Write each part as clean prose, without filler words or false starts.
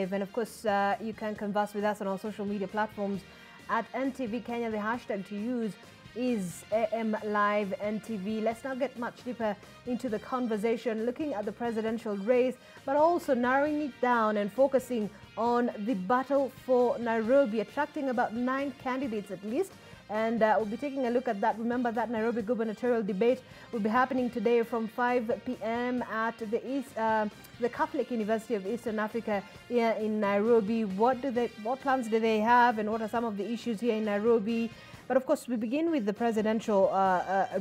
Live. And of course, you can converse with us on our social media platforms at NTV Kenya. The hashtag to use is AM Live NTV. Let's now get much deeper into the conversation, looking at the presidential race, but also narrowing it down and focusing on the battle for Nairobi, attracting about 9 candidates at least. And we'll be taking a look at that. Remember that Nairobi gubernatorial debate will be happening today from 5 p.m. at the Catholic University of Eastern Africa here in Nairobi. What plans do they have, and what are some of the issues here in Nairobi? But of course, we begin with the presidential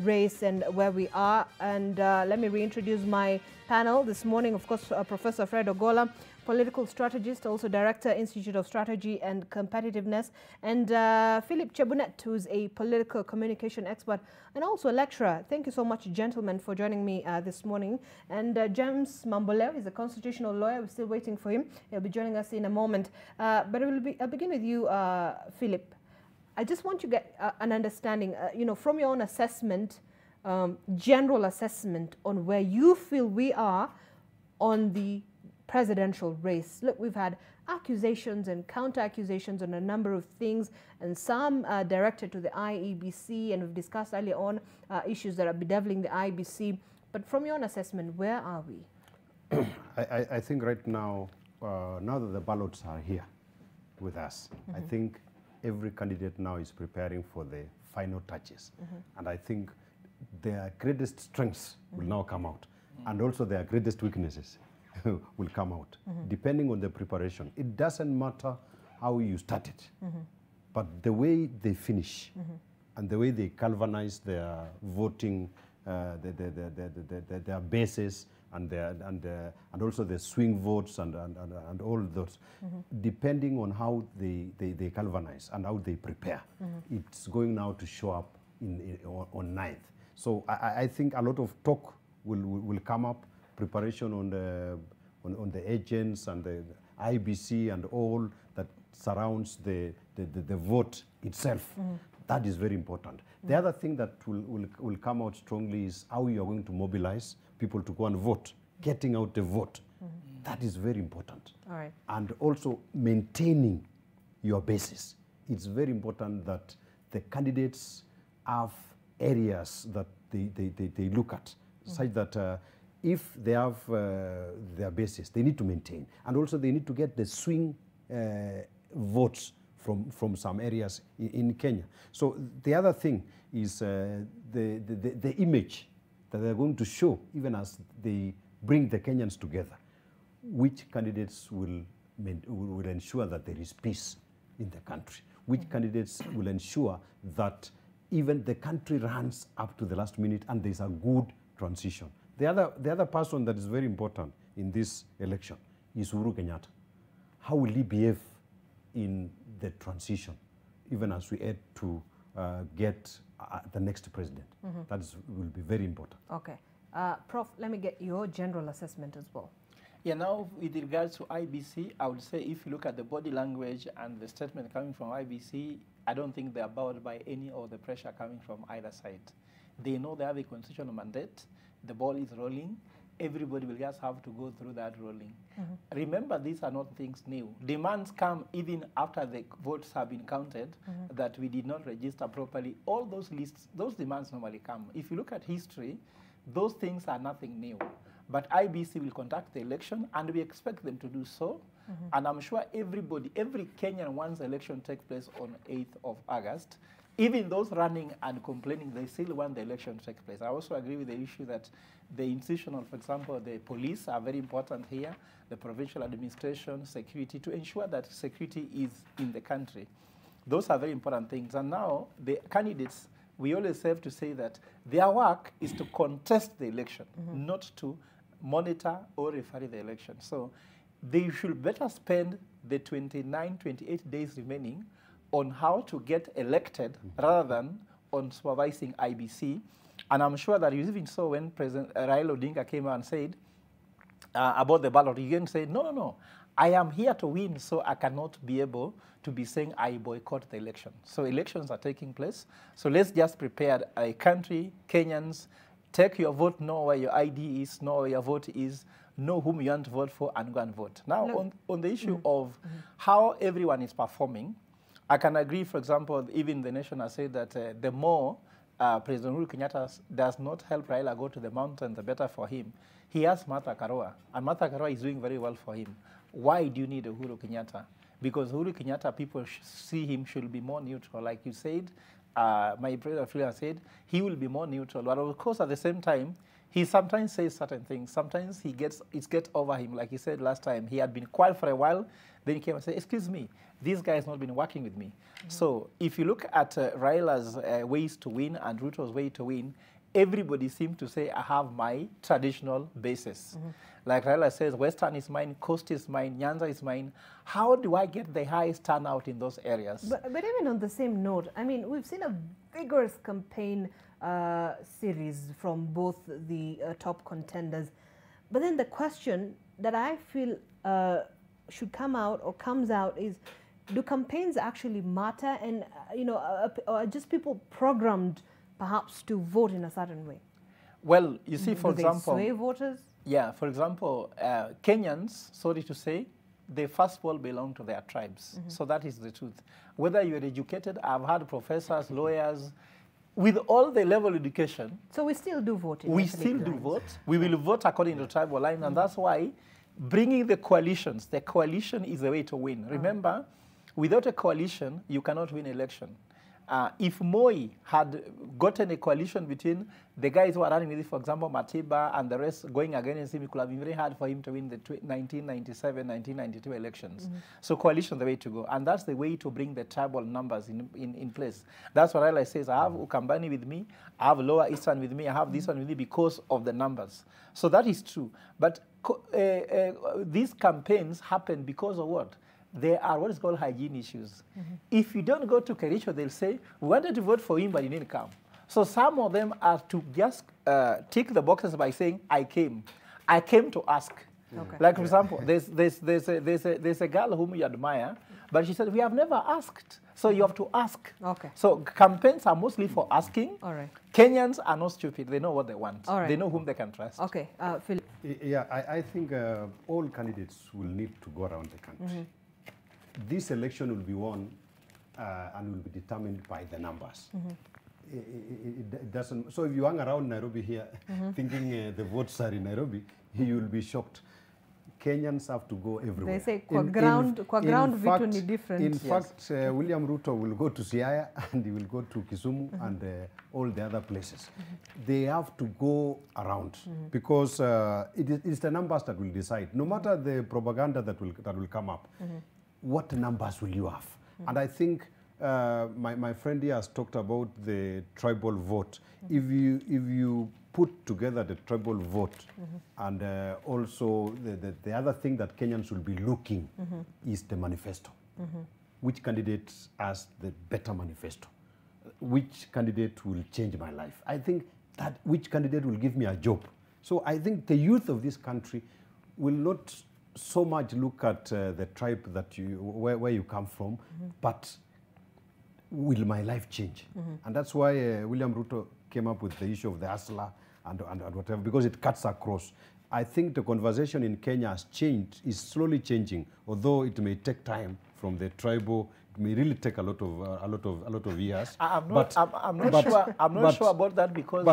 race and where we are. And let me reintroduce my panel this morning. Of course, Professor Fred Ogolla, political strategist, also director, Institute of Strategy and Competitiveness, and Philip Chebunet, who's a political communication expert and also a lecturer. Thank you so much, gentlemen, for joining me this morning. And James Mamboleo is a constitutional lawyer. We're still waiting for him. He'll be joining us in a moment. But I'll begin with you, Philip. I just want to get an understanding, from your own assessment, general assessment on where you feel we are on the presidential race. Look, we've had accusations and counter-accusations on a number of things, and some directed to the IEBC, and we've discussed earlier on issues that are bedeviling the IEBC. But from your own assessment, where are we? I think right now, now that the ballots are here with us, I think every candidate now is preparing for the final touches. And I think their greatest strengths will now come out, and also their greatest weaknesses will come out, depending on the preparation. It doesn't matter how you started, but the way they finish and the way they galvanize their voting, their bases, and also the swing votes and all those, depending on how they galvanize and how they prepare, it's going now to show up on 9th. So I think a lot of talk will come up, preparation on the agents and the IBC and all that surrounds the vote itself. That is very important. The other thing that will come out strongly is how you are going to mobilize people to go and vote, getting out the vote. That is very important. All right. And also maintaining your basis. It's very important that the candidates have areas that they look at, such that if they have their basis, they need to maintain. And also they need to get the swing votes from some areas in Kenya. So the other thing is the image that they're going to show, even as they bring the Kenyans together. Which candidates will ensure that there is peace in the country? Which candidates will ensure that even the country runs up to the last minute and there's a good transition? The other person that is very important in this election is Uhuru Kenyatta. How will he behave in the transition, even as we head to get the next president? That will be very important. Okay. Prof, let me get your general assessment as well. Yeah, now with regards to IBC, I would say if you look at the body language and the statement coming from IBC, I don't think they're bowed by any of the pressure coming from either side. They know they have a constitutional mandate. The ball is rolling. Everybody will just have to go through that rolling. Remember, these are not things new. Demands come even after the votes have been counted, that we did not register properly. All those lists, those demands normally come. If you look at history, those things are nothing new. But IBC will conduct the election, and we expect them to do so. And I'm sure every Kenyan wants the election to take place on 8th of August. Even those running and complaining, they still want the election to take place. I also agree with the issue that the institutional, for example, the police are very important here, the provincial administration, security, to ensure that security is in the country. Those are very important things. And now the candidates, we always have to say that their work is to contest the election, not to monitor or refer the election. So they should better spend the 29, 28 days remaining on how to get elected rather than on supervising IBC. And I'm sure that you even saw when President Raila Odinga came out and said about the ballot, he again said, no, I am here to win, so I cannot be able to be saying I boycott the election. So elections are taking place. So let's just prepare a country, Kenyans, take your vote, know where your ID is, know where your vote is, know whom you want to vote for, and go and vote. Now, on the issue of how everyone is performing, I can agree, for example, even the nation has said that the more President Uhuru Kenyatta does not help Raila go to the mountain, the better for him. He has Martha Karua, and Martha Karua is doing very well for him. Why do you need Uhuru Kenyatta? Because Uhuru Kenyatta, people see him should be more neutral. Like you said, my brother Phil said, he will be more neutral. But of course, at the same time, he sometimes says certain things. Sometimes it gets over him. Like he said last time, he had been quiet for a while. Then he came and said, excuse me, this guy has not been working with me. So if you look at Raila's ways to win and Ruto's way to win, everybody seems to say, I have my traditional basis. Like Raila says, Western is mine, Coast is mine, Nyanza is mine. How do I get the highest turnout in those areas? But even on the same note, I mean, we've seen a vigorous campaign series from both the top contenders. But then the question that I feel should come out or comes out is, do campaigns actually matter? And, are just people programmed perhaps to vote in a certain way? Well, you see, for example... Do they sway voters? Yeah, for example, Kenyans, sorry to say, they first of all belong to their tribes. So that is the truth. Whether you're educated, I've had professors, lawyers, with all the level of education. So we still do vote. We still do vote. We will vote according to tribal line, and that's why bringing the coalition is the way to win. Remember, without a coalition, you cannot win election. If Moi had gotten a coalition between the guys who are running with it, for example, Matiba and the rest going against him, it could have been very hard for him to win the 1997, 1992 elections. So coalition is the way to go. And that's the way to bring the tribal numbers in place. That's what Raila says. I have Ukambani with me, I have Lower Eastern with me, I have this one with me because of the numbers. So that is true. But these campaigns happen because of what? There are what is called hygiene issues. If you don't go to Kericho, they'll say, we wanted to vote for him, but he didn't come. So some of them are to just tick the boxes by saying, I came. I came to ask. Okay. Like, for example, there's a girl whom you admire, but she said, we have never asked. So you have to ask. Okay. So campaigns are mostly for asking. All right. Kenyans are not stupid. They know what they want. All right. They know whom they can trust. Okay. Philip. Yeah, I think all candidates will need to go around the country. This election will be won and will be determined by the numbers. It doesn't. So if you hang around Nairobi here thinking the votes are in Nairobi, you will be shocked. Kenyans have to go everywhere. They say kwa ground vitu ni different. In fact, William Ruto will go to Siaya and he will go to Kisumu and all the other places. They have to go around because it is the numbers that will decide. No matter the propaganda that will come up. What numbers will you have? And I think my friend here has talked about the tribal vote. If you put together the tribal vote and also the other thing that Kenyans will be looking is the manifesto. Which candidate has the better manifesto? Which candidate will change my life? I think that which candidate will give me a job? So I think the youth of this country will not so much look at the tribe that where you come from, but will my life change? And that's why William Ruto came up with the issue of the hustler and whatever, because it cuts across. I think the conversation in Kenya has changed, is slowly changing, although it may take time from the tribal. It may really take a lot of years. I'm not sure about that because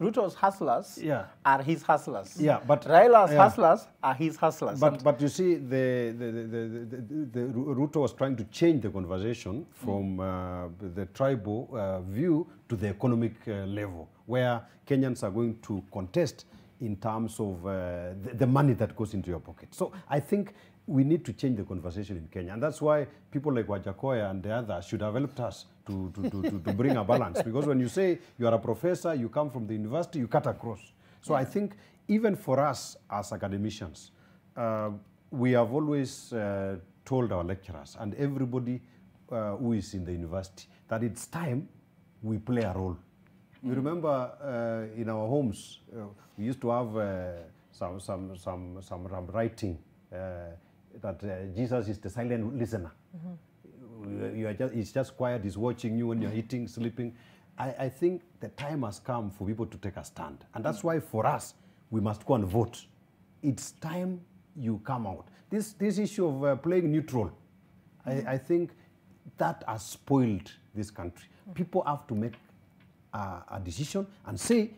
Ruto's hustlers are his hustlers. Yeah, but Raila's hustlers are his hustlers. But you see, the Ruto was trying to change the conversation from the tribal view to the economic level, where Kenyans are going to contest in terms of the money that goes into your pocket. So I think we need to change the conversation in Kenya. And that's why people like Wajakoya and the others should have helped us to bring a balance. Because when you say you are a professor, you come from the university, you cut across. So I think even for us as academicians, we have always told our lecturers and everybody who is in the university that it's time we play a role. You remember in our homes, we used to have some writing that Jesus is the silent listener. He's just quiet, he's watching you when you're eating, sleeping. I think the time has come for people to take a stand. And that's why for us, we must go and vote it's time you come out. This issue of playing neutral, I think that has spoiled this country. People have to make a decision and say,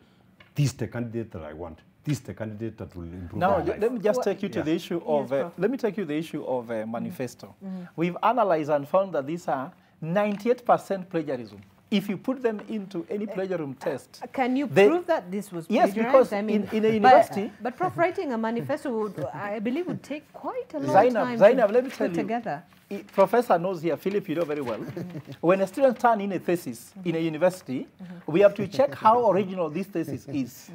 this is the candidate that I want. This is the candidate that will improve Now, my life. let me just take you to the issue of, let me take you the issue of manifesto. We've analyzed and found that these are 98% plagiarism. If you put them into any plagiarism test. Can you prove that this was plagiarized? Yes, because in a university. But Prof, writing a manifesto would, I believe, would take quite a long time Zainab, to let me tell put you, together. Professor knows here, Philip, you know very well. When a student turns in a thesis in a university, we have to check how original this thesis is.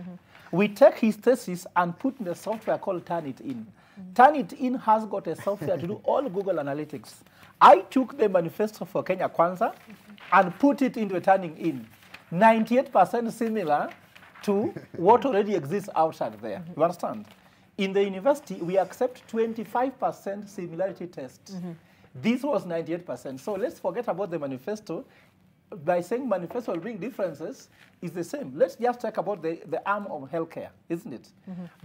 We take his thesis and put in a software called Turnitin. Turnitin has got a software to do all Google Analytics. I took the manifesto for Kenya Kwanza and put it into a Turnitin. 98% similar to what already exists outside there. You understand? In the university, we accept 25% similarity test. This was 98%. So let's forget about the manifesto. By saying manifesto will bring differences, is the same. Let's just talk about the arm of healthcare, isn't it?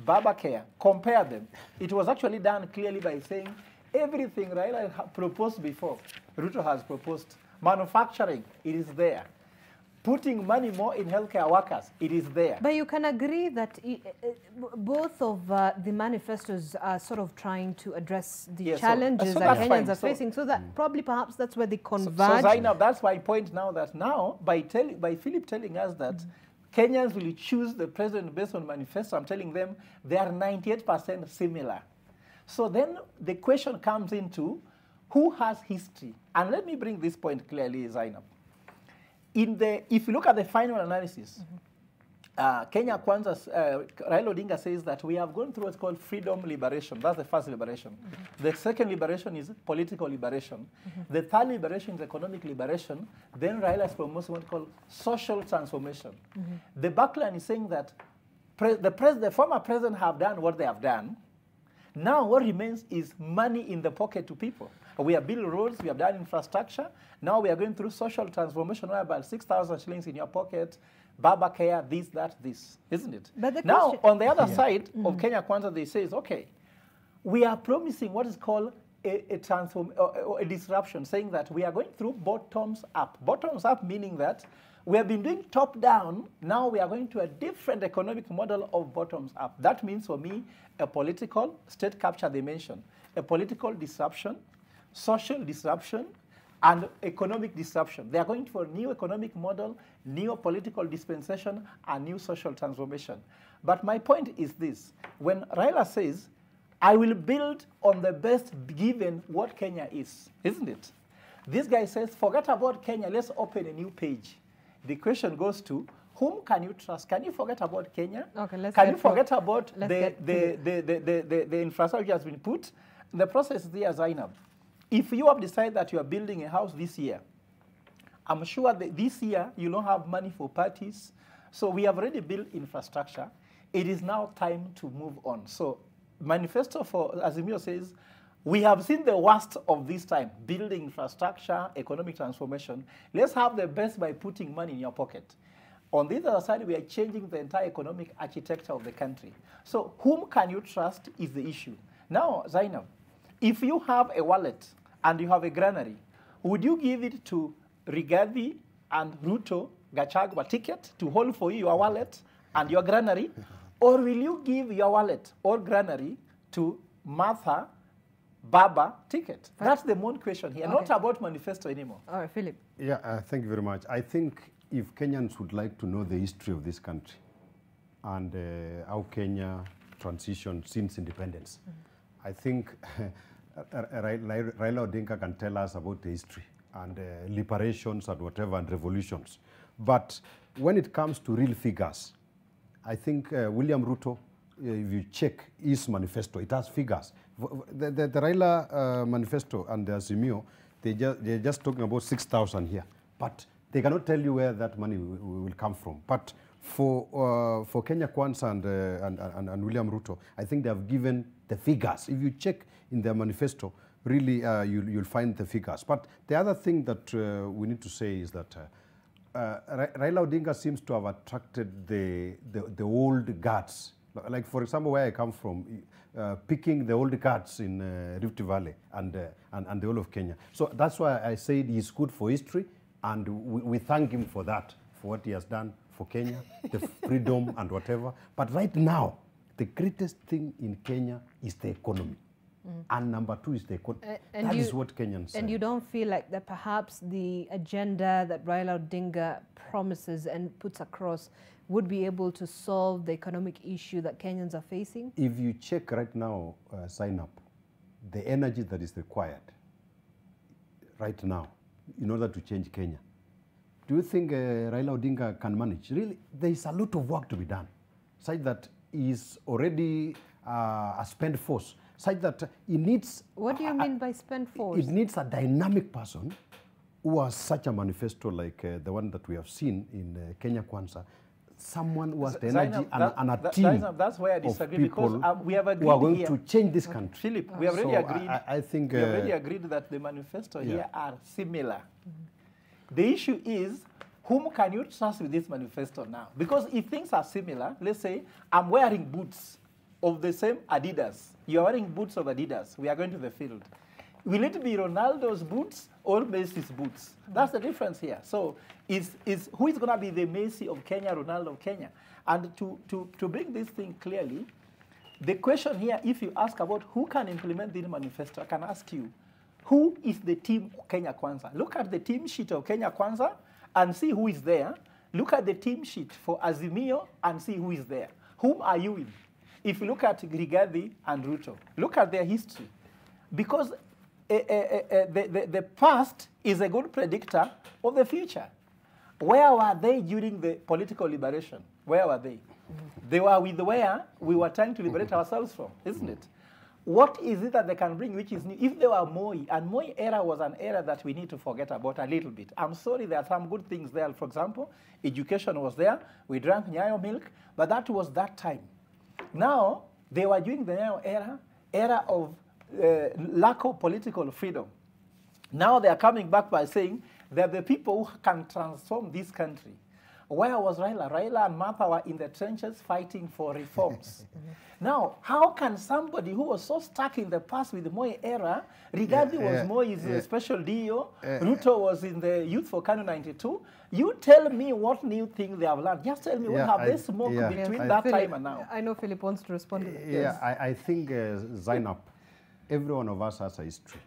Baba Care, compare them. It was actually done clearly by saying everything Raila proposed before, Ruto has proposed. Manufacturing, it is there. Putting money more in healthcare workers, it is there. But you can agree that both of the manifestos are sort of trying to address the challenges that Kenyans are facing, so that probably perhaps that's where they converge. So Zainab, that's my point now, that now, by Philip telling us that Kenyans will choose the president based on manifesto, I'm telling them they are 98% similar. So then the question comes into who has history? And let me bring this point clearly, Zainab. If you look at the final analysis, Kenya Kwanza, Raila Odinga says that we have gone through what's called freedom liberation. That's the first liberation. The second liberation is political liberation. The third liberation is economic liberation. Then Raila is promoting what's called social transformation. The backline is saying that the former president have done what they have done. Now what remains is money in the pocket to people. We have built roads, we have done infrastructure. Now we are going through social transformation where about 6,000 shillings in your pocket, Baba Care, this, that, this, isn't it? But now, on the other side of Kenya Kwanza, they say, okay, we are promising what is called a disruption, saying that we are going through bottoms up. Bottoms up meaning that we have been doing top down, now we are going to a different economic model of bottoms up. That means for me, a political state capture dimension, a political disruption, social disruption, and economic disruption. They are going for a new economic model, new political dispensation, and new social transformation. But my point is this. When Raila says, I will build on the best given what Kenya is, isn't it? This guy says, forget about Kenya, let's open a new page. The question goes to, whom can you trust? Can you forget about Kenya? Okay, can you forget about the infrastructure has been put? The process is there, Zainab. If you have decided that you are building a house this year, I'm sure that this year you don't have money for parties. So we have already built infrastructure. It is now time to move on. So manifesto for Azimio says, we have seen the worst of this time, building infrastructure, economic transformation. Let's have the best by putting money in your pocket. On the other side, we are changing the entire economic architecture of the country. So whom can you trust is the issue. Now, Zainab, if you have a wallet and you have a granary, would you give it to Rigathi and Ruto Gachagua ticket to hold for you your wallet and your granary? Or will you give your wallet or granary to Martha Baba ticket? That's the main question here, not about manifesto anymore. All right, Philip. Yeah, thank you very much. I think if Kenyans would like to know the history of this country and how Kenya transitioned since independence, I think Raila Odinga can tell us about the history and liberations and whatever and revolutions. But when it comes to real figures, I think William Ruto, if you check his manifesto, it has figures. The Raila manifesto and the Azimio, they're just talking about 6,000 here. But they cannot tell you where that money will come from. But for Kenya Kwanza and William Ruto, I think they have given the figures. If you check in their manifesto, really you'll find the figures. But the other thing that we need to say is that Raila Odinga seems to have attracted the old guards Like, for example, where I come from, picking the old cards in Rift Valley and the whole of Kenya. So that's why I said he's good for history, and we thank him for that, for what he has done for Kenya, the freedom and whatever. But right now, the greatest thing in Kenya is the economy. And number two is the economy. That is what Kenyans say. And you don't feel like that perhaps the agenda that Raila Odinga promises and puts across would be able to solve the economic issue that Kenyans are facing? If you check right now, sign up, the energy that is required right now in order to change Kenya, do you think Raila Odinga can manage? Really, there is a lot of work to be done, such that he is already a spent force, such that he needs... What do you mean by spent force? It needs a dynamic person who has such a manifesto like the one that we have seen in Kenya Kwanza, someone who has the energy and a team that's where I disagree, because we have agreed who are going here to change this country. Philip, we have already agreed. I think we have already agreed that the manifesto here are similar. The issue is, whom can you trust with this manifesto now? Because if things are similar, let's say I'm wearing boots of the same Adidas. You're wearing boots of Adidas. We are going to the field. Will it be Ronaldo's boots or Messi's boots? That's the difference here. So who is going to be the Messi of Kenya, Ronaldo of Kenya? And to bring this thing clearly, the question here, if you ask about who can implement this manifesto, I can ask you, who is the team Kenya Kwanza? Look at the team sheet of Kenya Kwanza and see who is there. Look at the team sheet for Azimio and see who is there. Whom are you with? If you look at Rigathi and Ruto, look at their history. Because the past is a good predictor of the future. Where were they during the political liberation? Where were they? They were with where we were trying to liberate ourselves from, isn't it? What is it that they can bring which is new? If they were Moi, and Moi era was an era that we need to forget about a little bit. I'm sorry, there are some good things there. For example, education was there. We drank Nyayo milk, but that was that time. Now, they were during the Nyayo era of lack of political freedom. Now they are coming back by saying they're the people who can transform this country. Where was Raila? Raila and Martha were in the trenches fighting for reforms. Now, how can somebody who was so stuck in the past with the Moi era, Rigathi was Moi's special deal, Ruto was in the Youth for Kanu 92, you tell me what new thing they have learned. Just tell me what have they smoked between that time and now. I know Philip wants to respond to that. Yeah, I think Zainab, every one of us has a history.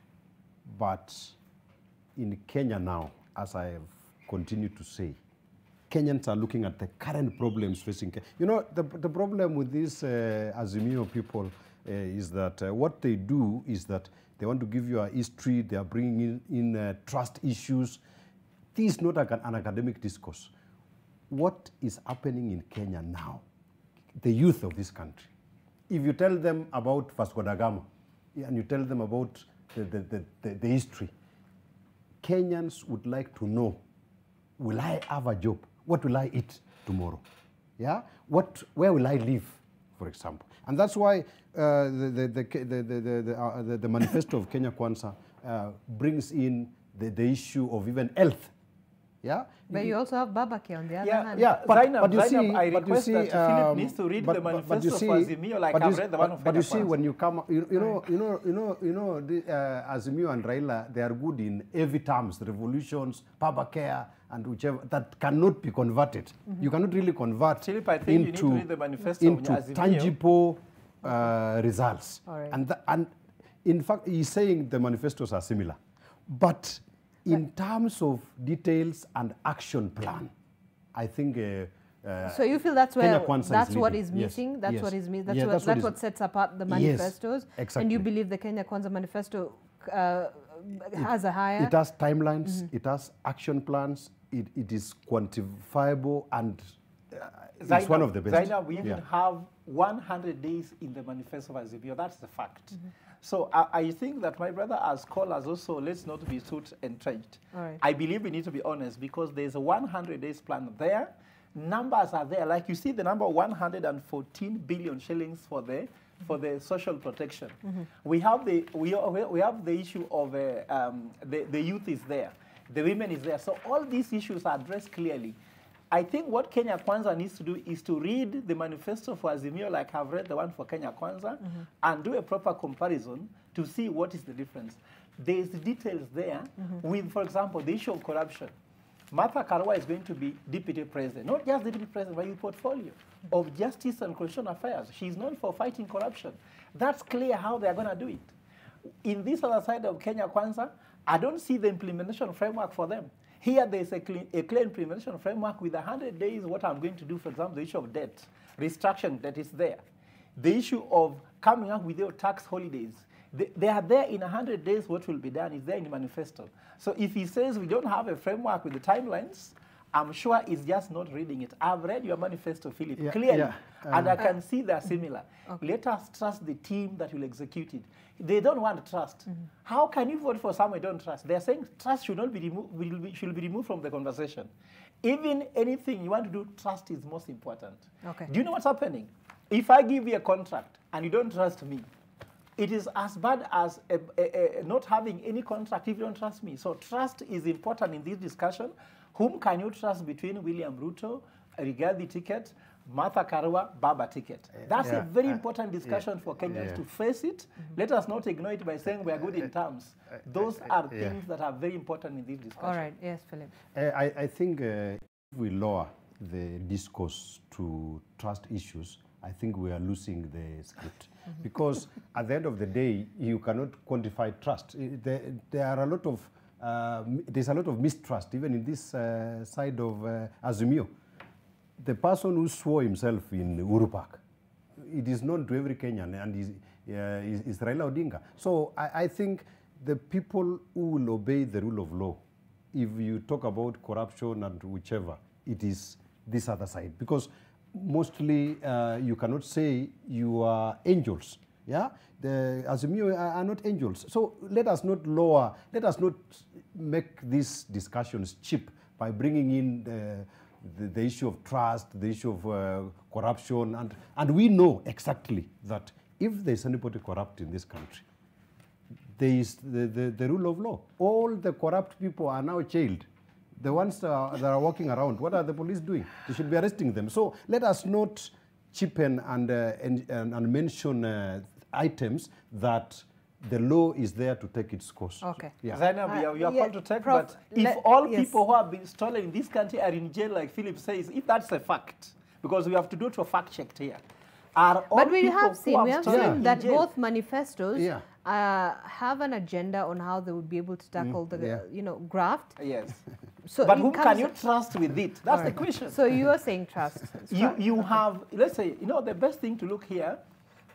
But in Kenya now, as I have continued to say, Kenyans are looking at the current problems facing Kenya. You know, the problem with these Azimio people is that what they do is that they want to give you a history, they are bringing in trust issues. This is not an academic discourse. What is happening in Kenya now, the youth of this country, if you tell them about Vasco da Gama and you tell them about the history, Kenyans would like to know, will I have a job? What will I eat tomorrow? Yeah? Where will I live, for example? And that's why the manifesto of Kenya Kwanza brings in the issue of even health. Yeah? But you also have Babake on the other hand. Yeah, but you see, I request that Philip needs to read the manifesto for Azimio like I've read the one of Kenya Kwanza. But you see, when you come, Azimio and Raila, they are good in heavy terms, revolutions, Babake, and whichever, that cannot be converted. You cannot really convert Philip, I think you need to read the manifesto into tangible results. Right. And in fact, he's saying the manifestos are similar. But in terms of details and action plan, I think so you feel that's where that's what is missing? Yes. That's what is missing. That's what sets apart the manifestos. Yes, exactly. And you believe the Kenya Kwanza manifesto has a higher... It has timelines, it has action plans, it is quantifiable, and it's one of the best. Zainab, we even have 100 days in the manifesto of Azimio. That's the fact. So I think that my brother, as scholars also, let's not be too entrenched. Right. I believe we need to be honest, because there's a 100 days plan there. Numbers are there. Like you see the number 114 billion shillings for the social protection. We have the issue of the youth is there. The women is there. So all these issues are addressed clearly. I think what Kenya Kwanza needs to do is to read the manifesto for Azimio, like I've read the one for Kenya Kwanza, and do a proper comparison to see what is the difference. There's details there with, for example, the issue of corruption. Martha Karua is going to be deputy president, not just deputy president, but with portfolio of justice and constitutional affairs. She's known for fighting corruption. That's clear how they're going to do it. In this other side of Kenya Kwanza, I don't see the implementation framework for them. Here, there's a clear implementation framework with 100 days, what I'm going to do, for example, the issue of debt, restructuring that is there. The issue of coming up with your tax holidays. They are there in 100 days, what will be done is there in the manifesto. So if he says we don't have a framework with the timelines, I'm sure he's just not reading it. I've read your manifesto, Philip, clearly, and I can see they're similar. Okay. Let us trust the team that will execute it. They don't want trust. How can you vote for someone you don't trust? They're saying trust should not be removed, should be removed from the conversation. Even anything you want to do, trust is most important. Okay. Do you know what's happening? If I give you a contract and you don't trust me, it is as bad as not having any contract if you don't trust me. So trust is important in this discussion. Whom can you trust between William Ruto, Rigathi ticket, Martha Karua, Baba ticket? That's a very important discussion for Kenyans to face it. Let us not ignore it by saying we are good in terms. Those are things that are very important in this discussion. All right. Yes, Philip. I think if we lower the discourse to trust issues, I think we are losing the script. Because at the end of the day, you cannot quantify trust. There are a lot of, there's a lot of mistrust, even in this side of Azimio. The person who swore himself in Uhuru Park, it is known to every Kenyan, and is Raila Odinga. So I think the people who will obey the rule of law, if you talk about corruption and whichever, it is this other side. Because mostly you cannot say you are angels. Yeah, the Azimio are not angels. So let us not lower, let us not make these discussions cheap by bringing in the issue of trust, the issue of corruption, and we know exactly that if there's anybody corrupt in this country, there is the rule of law. All the corrupt people are now jailed. The ones that are walking around, what are the police doing? They should be arresting them. So let us not cheapen and mention items that the law is there to take its course. Okay. Yeah. Zainab, you are called to take, Prof, but if all people who have been stolen in this country are in jail, like Philip says, if that's a fact, because we have to do it for fact check here, are all but we people have seen, that jail? both manifestos have an agenda on how they would be able to tackle the graft. Yes. So but whom can you trust with it? That's the question. So you are saying trust. You have, let's say, the best thing to look here,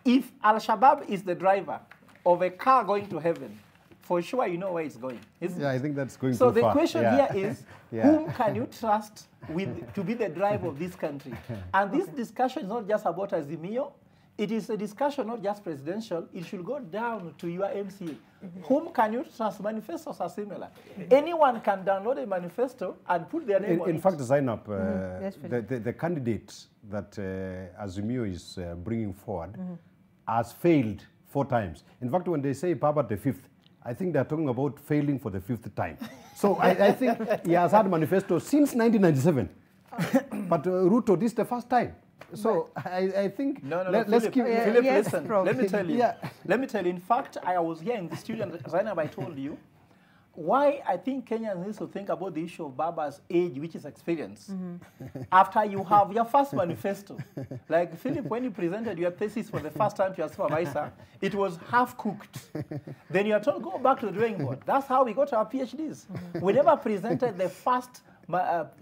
if Al-Shabaab is the driver of a car going to heaven, for sure you know where it's going, isn't it? I think that's going so too far. So the question here is, whom can you trust to be the driver of this country? And this discussion is not just about Azimio. It is a discussion not just presidential. It should go down to your MCA. Whom can you trust? Manifestos are similar. Anyone can download a manifesto and put their name on it. In fact, Zainab, the candidate that Azimio is bringing forward has failed 4 times. In fact, when they say Baba the 5th, I think they're talking about failing for the 5th time. So I think he has had manifesto since 1997. But Ruto, this is the first time. So I think let's keep. Philip, listen. Let me tell you. Let me tell you. In fact, I was here in the studio, and Zainab, I told you why I think Kenyans need to think about the issue of Baba's age, which is experience. After you have your first manifesto, like Philip, when you presented your thesis for the first time to your supervisor, it was half cooked. Then you are told, go back to the drawing board. That's how we got our PhDs. We never presented the first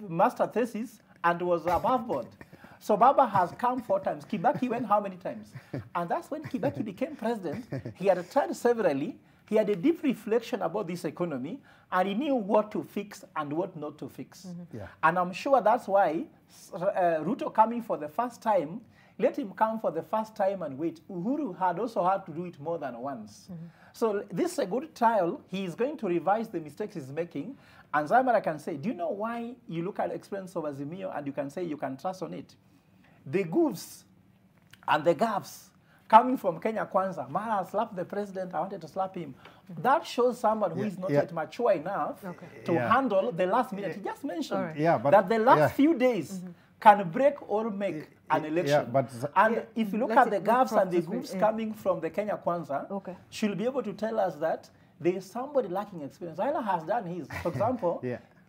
master thesis and was above board. So Baba has come 4 times. Kibaki went how many times? And that's when Kibaki became president. He had tried severally. He had a deep reflection about this economy, and he knew what to fix and what not to fix. And I'm sure that's why Ruto coming for the first time, let him come for the first time and wait. Uhuru had also had to do it more than once. So this is a good trial. He is going to revise the mistakes he's making. And Zaimara can say, do you know why you look at the experience of Azimio and you can say you can trust on it? The goofs and the gaffes coming from Kenya Kwanza, Mara slapped the president, I wanted to slap him. That shows someone who is not yet mature enough to handle the last minute. He just mentioned that the last few days can break or make an election. And if you look at the gaps and the groups coming from the Kenya Kwanza, she'll be able to tell us that there is somebody lacking experience. Raila has done his. For example,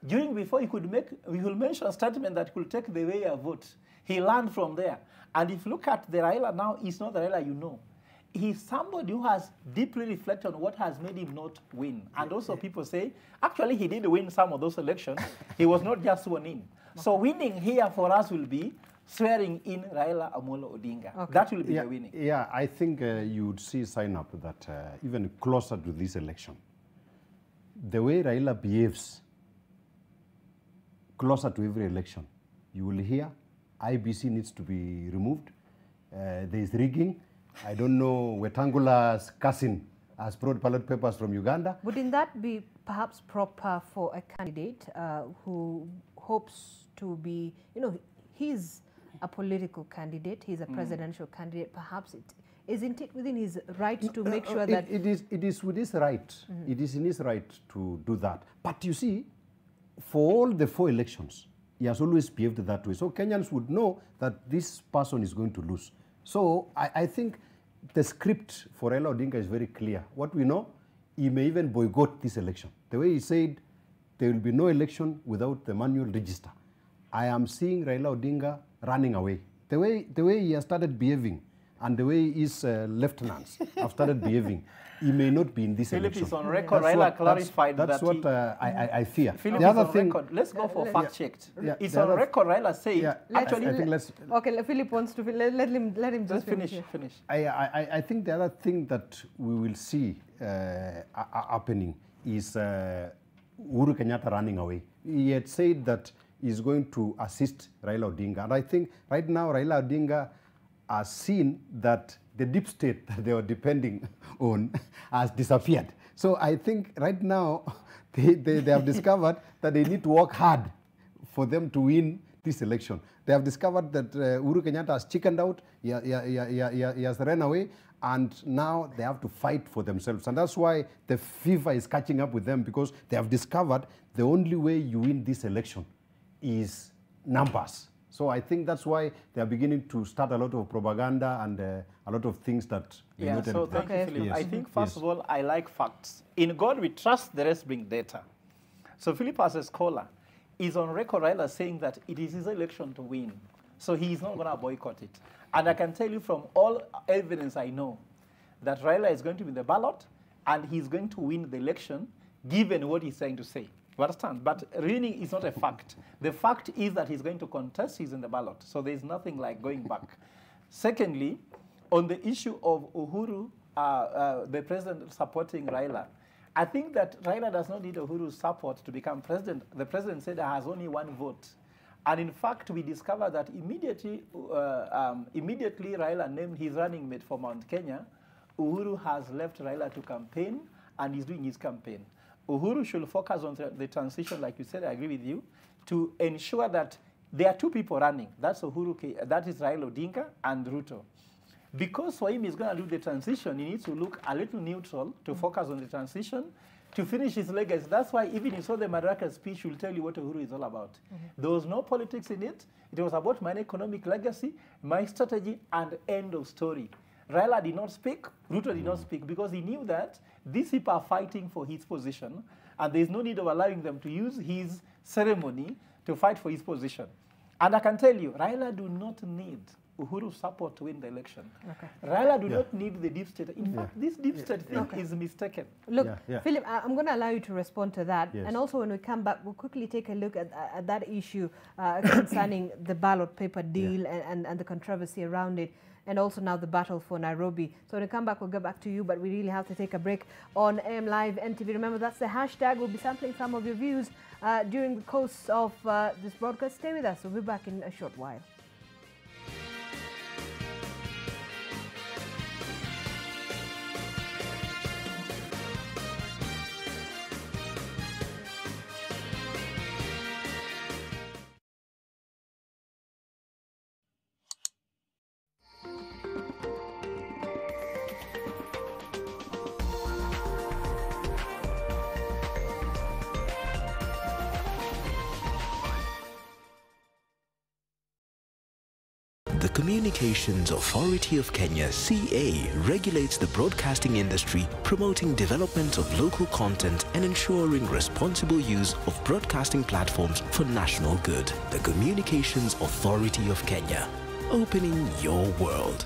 before he could mention a statement that could take the way a vote. He learned from there. And if you look at the Raila now, he's not the Raila you know. He's somebody who has deeply reflected on what has made him not win. And also people say, actually he did win some of those elections. He was not just sworn in. So winning here for us will be swearing in Raila Amolo Odinga. That will be the winning. Yeah, I think you would see sign up that even closer to this election, the way Raila behaves closer to every election, you will hear IBC needs to be removed. There is rigging. I don't know, Wetangula's cousin has brought ballot papers from Uganda. Wouldn't that be perhaps proper for a candidate who hopes to be, he's a political candidate, he's a presidential candidate, perhaps isn't it within his right to make sure that... It is with his right. It is in his right to do that. But you see, for all the 4 elections, he has always behaved that way. So Kenyans would know that this person is going to lose. So I think the script for Raila Odinga is very clear. What we know, he may even boycott this election. The way he said, there will be no election without the manual register. I am seeing Raila Odinga running away. The way he has started behaving and the way his lieutenants have started behaving, he may not be in this Philip election. is on record. Raila clarified that's that. That's what I fear. Philip is on record. Let's go for fact checked. It's on record. Raila said actually. I think let's. Okay, Philip wants to let him just finish. I think the other thing that we will see happening is Uhuru Kenyatta running away. He had said that he's going to assist Raila Odinga, and I think right now Raila Odinga has seen that the deep state that they were depending on has disappeared. So I think right now they have discovered that they need to work hard for them to win this election. They have discovered that Uhuru Kenyatta has chickened out, he has run away, and now they have to fight for themselves. And that's why the fever is catching up with them, because they have discovered the only way you win this election is numbers. So I think that's why they are beginning to start a lot of propaganda and a lot of things that they not so thank you, Philip. Yes. I think, first of all, I like facts. In God we trust, the rest bring data. So Philip, as a scholar, is on record Raila saying that it is his election to win. So he is not going to boycott it. And I can tell you from all evidence I know that Raila is going to be in the ballot and he's going to win the election given what he's trying to say. You understand? But winning is not a fact. The fact is that he's going to contest, he's in the ballot. So there's nothing like going back. Secondly, on the issue of Uhuru, the president supporting Raila, I think that Raila does not need Uhuru's support to become president. The president said he has only 1 vote. And in fact, we discovered that immediately Raila named his running mate for Mount Kenya, Uhuru has left Raila to campaign and he's doing his campaign. Uhuru should focus on the transition, like you said, I agree with you, to ensure that there are 2 people running. That's Uhuru, that is Raila Odinga and Ruto. Because for him, he's going to do the transition, he needs to look a little neutral to focus on the transition, to finish his legacy. That's why even you saw the Madaraka speech will tell you what Uhuru is all about. There was no politics in it. It was about my economic legacy, my strategy, and end of story. Raila did not speak, Ruto did not speak, because he knew that these people are fighting for his position, and there's no need of allowing them to use his ceremony to fight for his position. And I can tell you, Raila do not need Uhuru's support to win the election. Raila do not need the deep state. In fact, this deep state thing is mistaken. Look, Philip, I'm going to allow you to respond to that. And also when we come back, we'll quickly take a look at that issue concerning the ballot paper deal and the controversy around it. And also now the battle for Nairobi. So when we come back, we'll get back to you, but we really have to take a break on AM Live NTV. Remember, that's the hashtag. We'll be sampling some of your views during the course of this broadcast. Stay with us. We'll be back in a short while. Communications Authority of Kenya, CA, regulates the broadcasting industry, promoting development of local content and ensuring responsible use of broadcasting platforms for national good. The Communications Authority of Kenya, opening your world.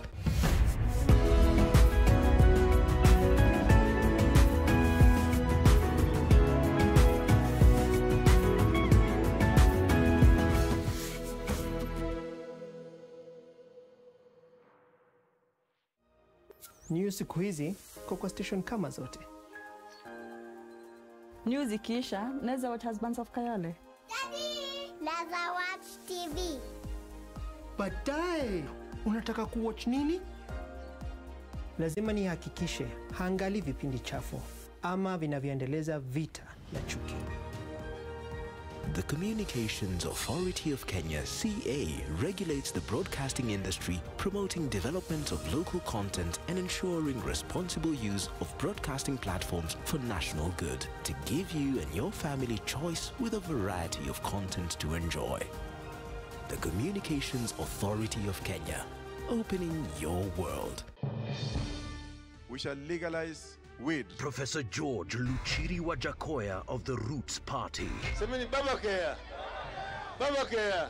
News siku hizi kwa station kama zote. News ikiisha, naweza watch Husbands of Kayole. Daddy, naweza watch TV. Baadaye, unataka kuwatch nini? Lazima nihakikishe haangali vipindi chafu ama vinavyoendeleza vita na chuki. The Communications Authority of Kenya, CA, regulates the broadcasting industry, promoting development of local content and ensuring responsible use of broadcasting platforms for national good, to give you and your family choice with a variety of content to enjoy. The Communications Authority of Kenya, opening your world. We shall legalize weed. Professor George Luchiri Wajakoya of the Roots Party. Semeni Babakea. Babakea.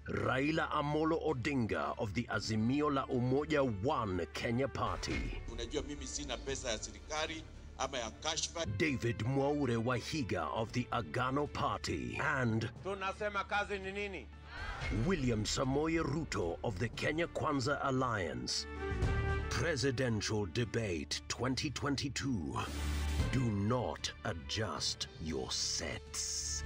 Raila Amolo Odinga of the Azimio la Umoja One Kenya Party. Unajua mimi sina pesa ya serikali ama ya kashfa. David Mwaure Wahiga of the Agano Party. And Tunasema kazi ni nini? William Samoei Ruto of the Kenya Kwanza Alliance. Presidential Debate 2022. Do not adjust your sets.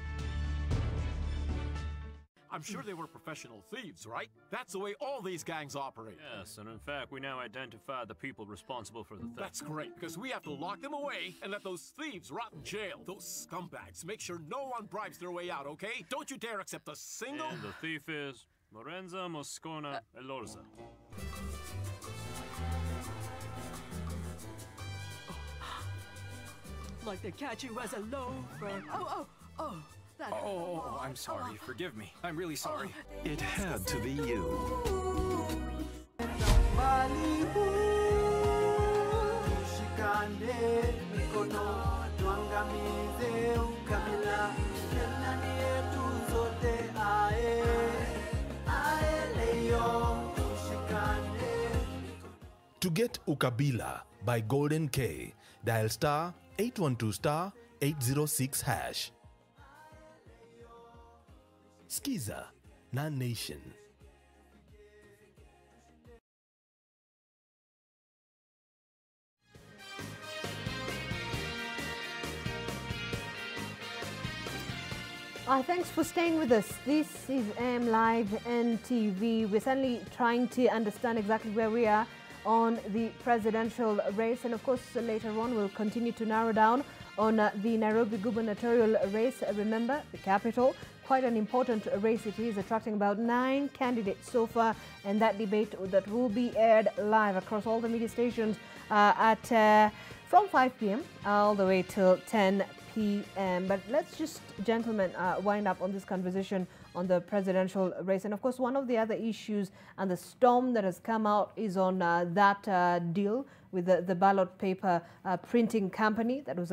I'm sure they were professional thieves, right? That's the way all these gangs operate. Yes, and in fact, we now identify the people responsible for the theft. That's great, because we have to lock them away and let those thieves rot in jail. Those scumbags. Make sure no one bribes their way out, okay? Don't you dare accept a single... And the thief is Lorenza Moscona Elorza. Like they catch you as a loafer. Oh. Oh, I'm sorry. Forgive me. I'm really sorry. It had to be you. To get Ukabila by Golden K, dial star 812 star 806 hash. Skiza, non-nation. Thanks for staying with us. This is AM Live NTV. We're certainly trying to understand exactly where we are on the presidential race, and of course later on we'll continue to narrow down on the Nairobi gubernatorial race. Remember, the capital, quite an important race it is, attracting about 9 candidates so far, and that debate that will be aired live across all the media stations from 5 p.m. all the way till 10 p.m. But let's just, gentlemen, wind up on this conversation on the presidential race. And of course, one of the other issues and the storm that has come out is on that deal with the ballot paper printing company that was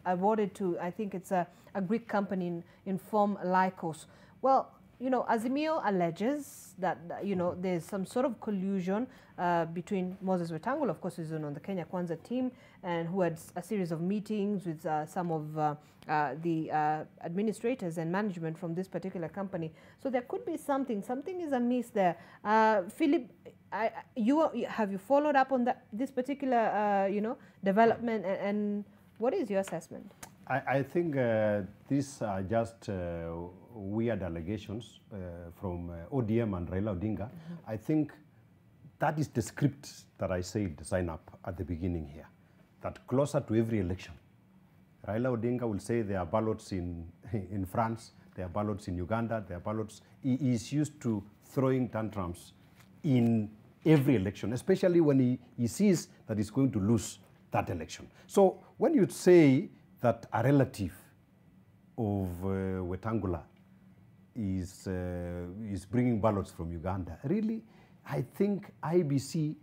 awarded to, I think it's a Greek company in Form Lycos. Well, you know, Azimio alleges that, you know, there's some sort of collusion between Moses Wetangula, of course, who's on the Kenya Kwanza team, and who had a series of meetings with some of the administrators and management from this particular company. So there could be something is amiss there. Philip, have you followed up on this particular, you know, development, and what is your assessment? I think these are just weird allegations from ODM and Raila Odinga. I think that is the script that I said sign up at the beginning here, that closer to every election, Raila Odinga will say there are ballots in France, there are ballots in Uganda, there are ballots. He is used to throwing tantrums in every election, especially when he sees that he's going to lose that election. So when you say that a relative of Wetangula is bringing ballots from Uganda. Really, I think IBC,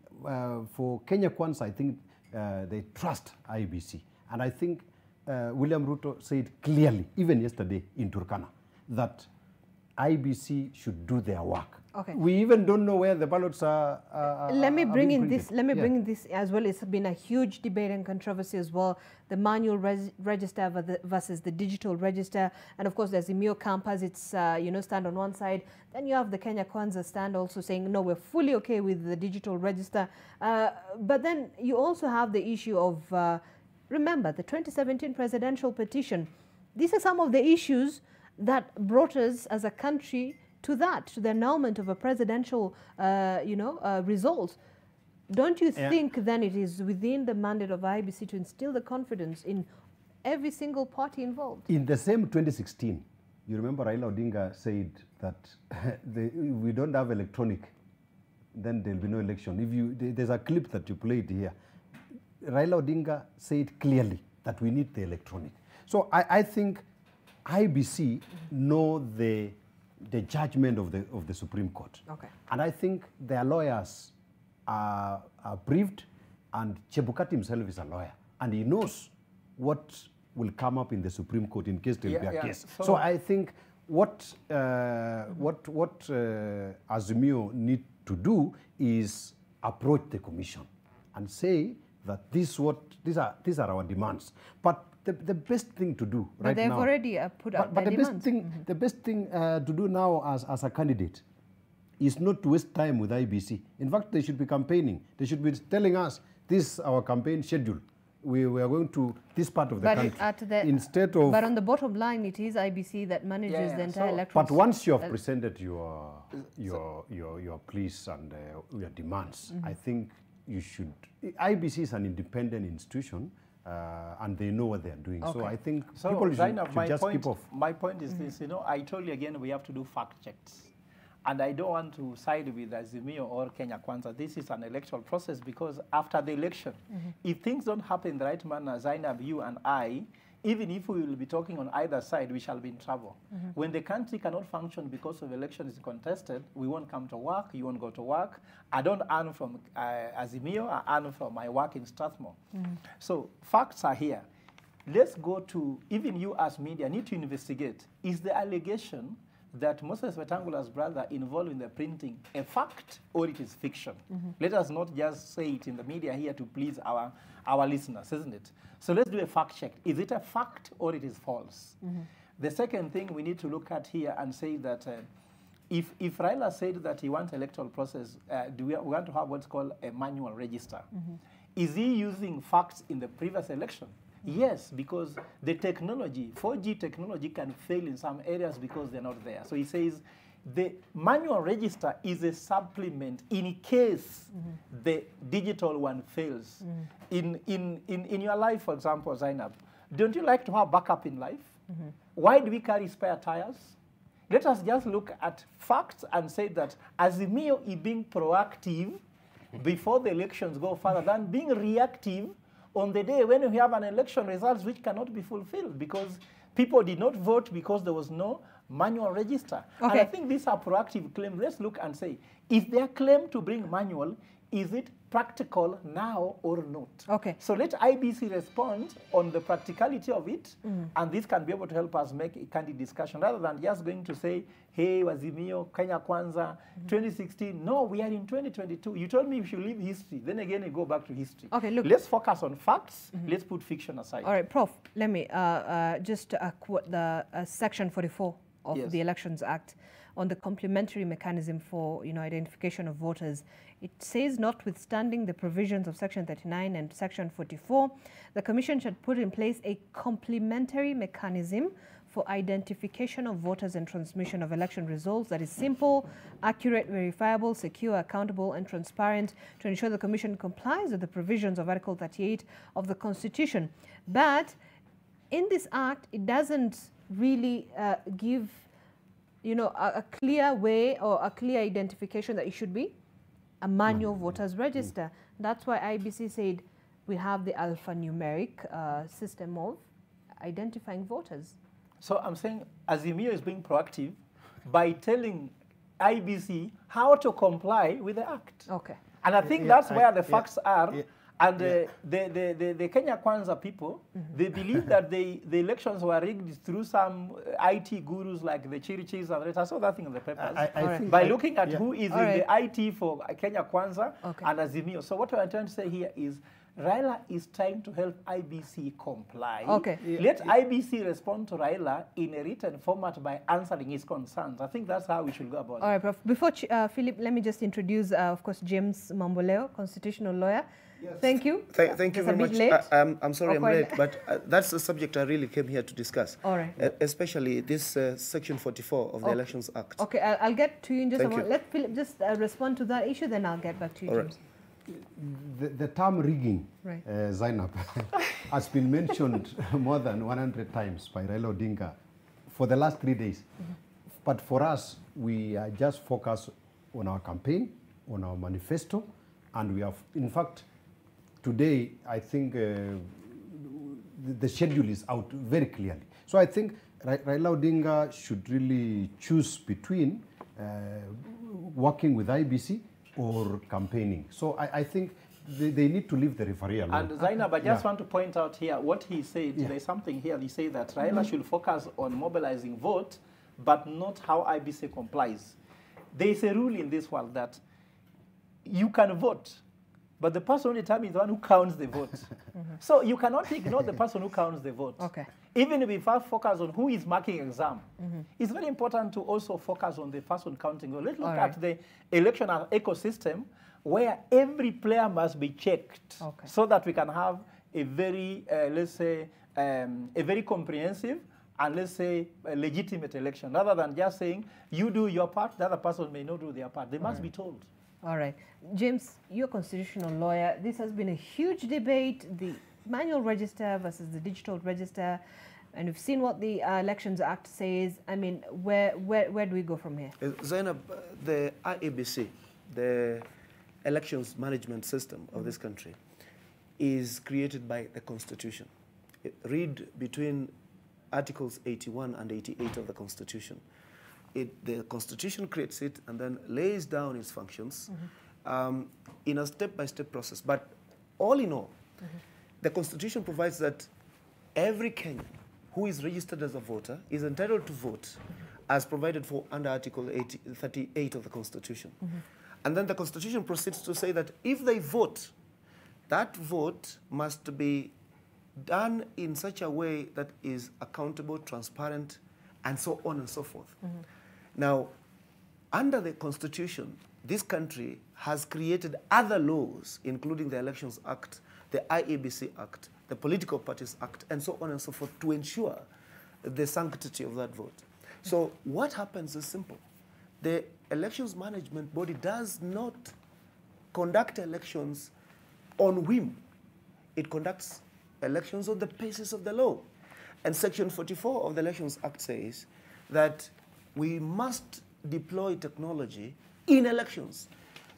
for Kenya Kwanza, I think they trust IBC. And I think William Ruto said clearly, even yesterday in Turkana, that IBC should do their work. Okay. We even don't know where the ballots are. Let me bring in printed. this. Let me bring in this as well. It's been a huge debate and controversy as well. The manual register versus the digital register, and of course, there's Azimio campus. It's stand on one side. Then you have the Kenya Kwanza stand also saying no, we're fully okay with the digital register. But then you also have the issue of remember the 2017 presidential petition. These are some of the issues that brought us as a country to the annulment of a presidential, result. Don't you think then it is within the mandate of IBC to instill the confidence in every single party involved? In the same 2016, you remember Raila Odinga said that we don't have electronic, then there'll be no election. There's a clip that you played here. Raila Odinga said clearly that we need the electronic. So I think IBC know the judgment of the Supreme Court. Okay. And I think their lawyers are briefed, and Chebukati himself is a lawyer, and he knows what will come up in the Supreme Court in case there will be a case. So I think what Azimio need to do is approach the commission and say that these are our demands. But the best thing to do right now... But they've already put out their demands. The best thing to do now as a candidate is not to waste time with IBC. In fact, they should be campaigning. They should be telling us, this is our campaign schedule. We are going to this part of the country. Instead of... But on the bottom line, it is IBC that manages the entire electoral... But once you have presented your pleas and your demands, I think you should... IBC is an independent institution, and they know what they are doing. Okay. So I think people should just keep off. My point is this, I told you again, we have to do fact checks. And I don't want to side with Azimio or Kenya Kwanza. This is an electoral process because after the election, if things don't happen in the right manner, Zainab, you and I, even if we will be talking on either side, we shall be in trouble. When the country cannot function because of election is contested, we won't come to work, you won't go to work. I don't earn from Azimio, I earn from my work in Strathmore. So facts are here. Let's go to, even you as media need to investigate, is the allegation that Moses Wetangula's brother involved in the printing a fact or it is fiction? Let us not just say it in the media here to please our listeners, isn't it? So let's do a fact check. Is it a fact or it is false? The second thing we need to look at here and say that if Raila said that he wants electoral process, do we want to have what's called a manual register? Is he using facts in the previous election? Yes, because the technology, 4G technology can fail in some areas because they're not there. So he says the manual register is a supplement in case the digital one fails. In your life, for example, Zainab, don't you like to have backup in life? Why do we carry spare tires? Let us just look at facts and say that Azimio is being proactive before the elections go further than being reactive on the day when we have an election results which cannot be fulfilled because people did not vote because there was no manual register. Okay. And I think these are proactive claims. Let's look and say, is their claim to bring manual, is it practical now or not? Okay. So let IBC respond on the practicality of it, and this can be able to help us make a candid discussion rather than just going to say, hey, Azimio, Kenya Kwanza, 2016. No, we are in 2022. You told me we should leave history. Then again, you go back to history. Okay, look. Let's focus on facts. Let's put fiction aside. All right, Prof, let me just quote the Section 44 of the Elections Act on the complementary mechanism for identification of voters. It says, notwithstanding the provisions of Section 39 and Section 44, the Commission should put in place a complementary mechanism for identification of voters and transmission of election results that is simple, accurate, verifiable, secure, accountable, and transparent to ensure the Commission complies with the provisions of Article 38 of the Constitution. But in this act, it doesn't really give a clear way or a clear identification that it should be a manual voters register. That's why IBC said we have the alphanumeric system of identifying voters. So I'm saying Azimio is being proactive by telling IBC how to comply with the act. Okay. And I think that's where the facts are. And the Kenya Kwanza people, they believe that the elections were rigged through some IT gurus like the Chirichis and the rest. I saw that thing in the papers. By looking at who is in the IT for Kenya Kwanza and Azimio. So what I'm trying to say here is Raila is trying to help IBC comply. Okay. Let IBC respond to Raila in a written format by answering his concerns. I think that's how we should go about it. All right, Prof. Before Philip, let me just introduce, of course, James Mamboleo, constitutional lawyer. Yes. Thank you. Thank you very much. Late. I'm sorry I'm late, but that's the subject I really came here to discuss. All right. Especially this Section 44 of the Elections Act. Okay, I'll get to you in just a moment. You. Let Philip just respond to that issue, then I'll get back to you, All James. Right. The term rigging, right. Zainab, has been mentioned more than 100 times by Raila Odinga for the last 3 days. But for us, we are just focused on our campaign, on our manifesto, and we have, in fact, today, I think the schedule is out very clearly. So I think Raila Odinga should really choose between working with IBC or campaigning. So I think they need to leave the referee alone. And Zainab, I just want to point out here what he said. There's something here. He said that Raila should focus on mobilizing vote, but not how IBC complies. There is a rule in this world that you can vote, but the person who determines the one who counts the vote. So you cannot ignore the person who counts the vote. Okay. Even if we first focus on who is marking exam, it's very important to also focus on the person counting. Let's look at the election ecosystem where every player must be checked so that we can have a very, let's say, a very comprehensive and let's say a legitimate election, rather than just saying you do your part, the other person may not do their part. They must be told. All right. James, you're a constitutional lawyer. This has been a huge debate, the manual register versus the digital register, and we've seen what the Elections Act says. I mean, where do we go from here? Zainab, the IEBC, the elections management system of this country, is created by the Constitution. Read between Articles 81 and 88 of the Constitution. The Constitution creates it and then lays down its functions in a step-by-step process. But all in all, the Constitution provides that every Kenyan who is registered as a voter is entitled to vote as provided for under Article 38 of the Constitution. And then the Constitution proceeds to say that if they vote, that vote must be done in such a way that is accountable, transparent, and so on and so forth. Now, under the Constitution, this country has created other laws, including the Elections Act, the IEBC Act, the Political Parties Act, and so on and so forth, to ensure the sanctity of that vote. So what happens is simple. The Elections Management Body does not conduct elections on whim. It conducts elections on the basis of the law. And Section 44 of the Elections Act says that we must deploy technology in elections.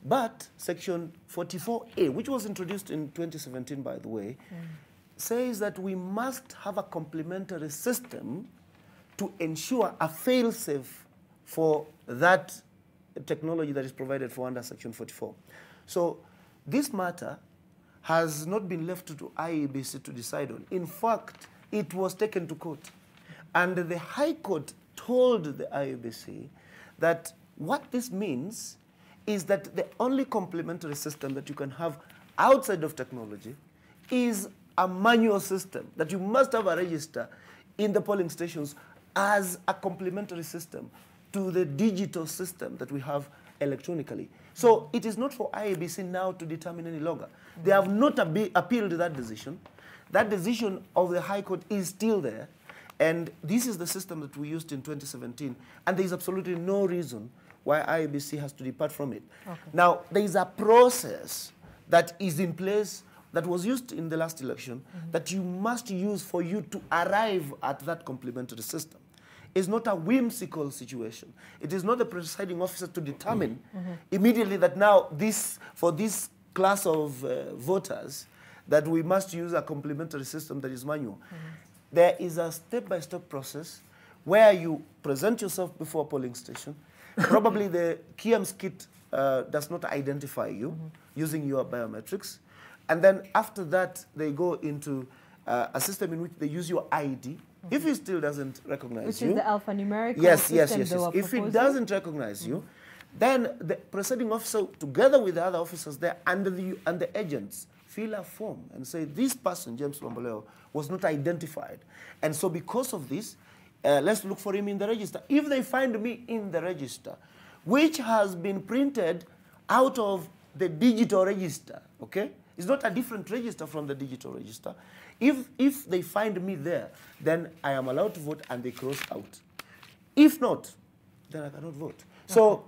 But Section 44A, which was introduced in 2017, by the way, says that we must have a complementary system to ensure a fail-safe for that technology that is provided for under Section 44. So this matter has not been left to IEBC to decide on. In fact, it was taken to court. And the High Court told the IEBC that what this means is that the only complementary system that you can have outside of technology is a manual system, that you must have a register in the polling stations as a complementary system to the digital system that we have electronically. So it is not for IEBC now to determine any longer. They have not appealed that decision. That decision of the High Court is still there. And this is the system that we used in 2017. And there is absolutely no reason why IEBC has to depart from it. Now, there is a process that is in place that was used in the last election that you must use for you to arrive at that complementary system. It's not a whimsical situation. It is not the presiding officer to determine immediately that now for this class of voters that we must use a complementary system that is manual. There is a step-by-step process where you present yourself before a polling station. Probably the KIEMS kit does not identify you using your biometrics. And then after that, they go into a system in which they use your ID. If it still doesn't recognize you. Which is the alphanumeric system they were If it proposing? doesn't recognize you, then the presiding officer, together with the other officers there and the agents, fill a form and say, this person, James Mamboleo, was not identified. And so because of this, let's look for him in the register. If they find me in the register, which has been printed out of the digital register, okay? It's not a different register from the digital register. If they find me there, then I am allowed to vote and they cross out. If not, then I cannot vote. So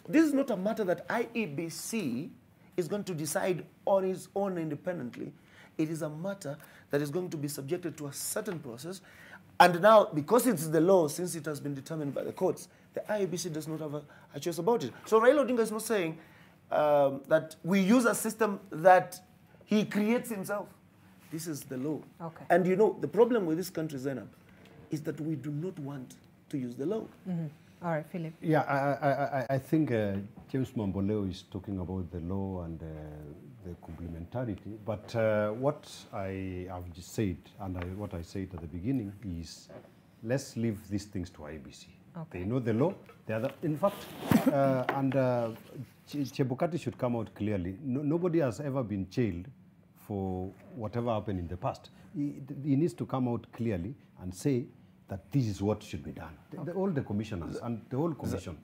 this is not a matter that IEBC is going to decide on its own independently. It is a matter that is going to be subjected to a certain process. And now, because it's the law, since it has been determined by the courts, the IEBC does not have a choice about it. So Raila Odinga is not saying that we use a system that he creates himself. This is the law. Okay. And you know, the problem with this country, Zainab, is that we do not want to use the law. All right, Philip. Yeah, I think James Mamboleo is talking about the law and the complementarity. But what I have just said, and what I said at the beginning, is let's leave these things to IEBC. Okay. They know the law. In fact, Chebukati should come out clearly. Nobody has ever been jailed for whatever happened in the past. He needs to come out clearly and say that this is what should be done. All the commissioners and the whole commission,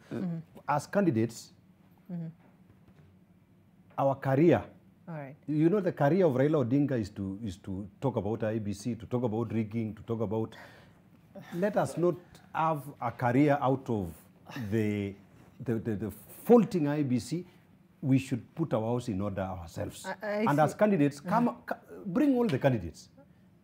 as candidates, our career, all right. You know, the career of Raila Odinga is to talk about IEBC, to talk about rigging, to talk about. Let us not have a career out of the faulting IEBC. We should put our house in order ourselves. And as candidates, bring all the candidates.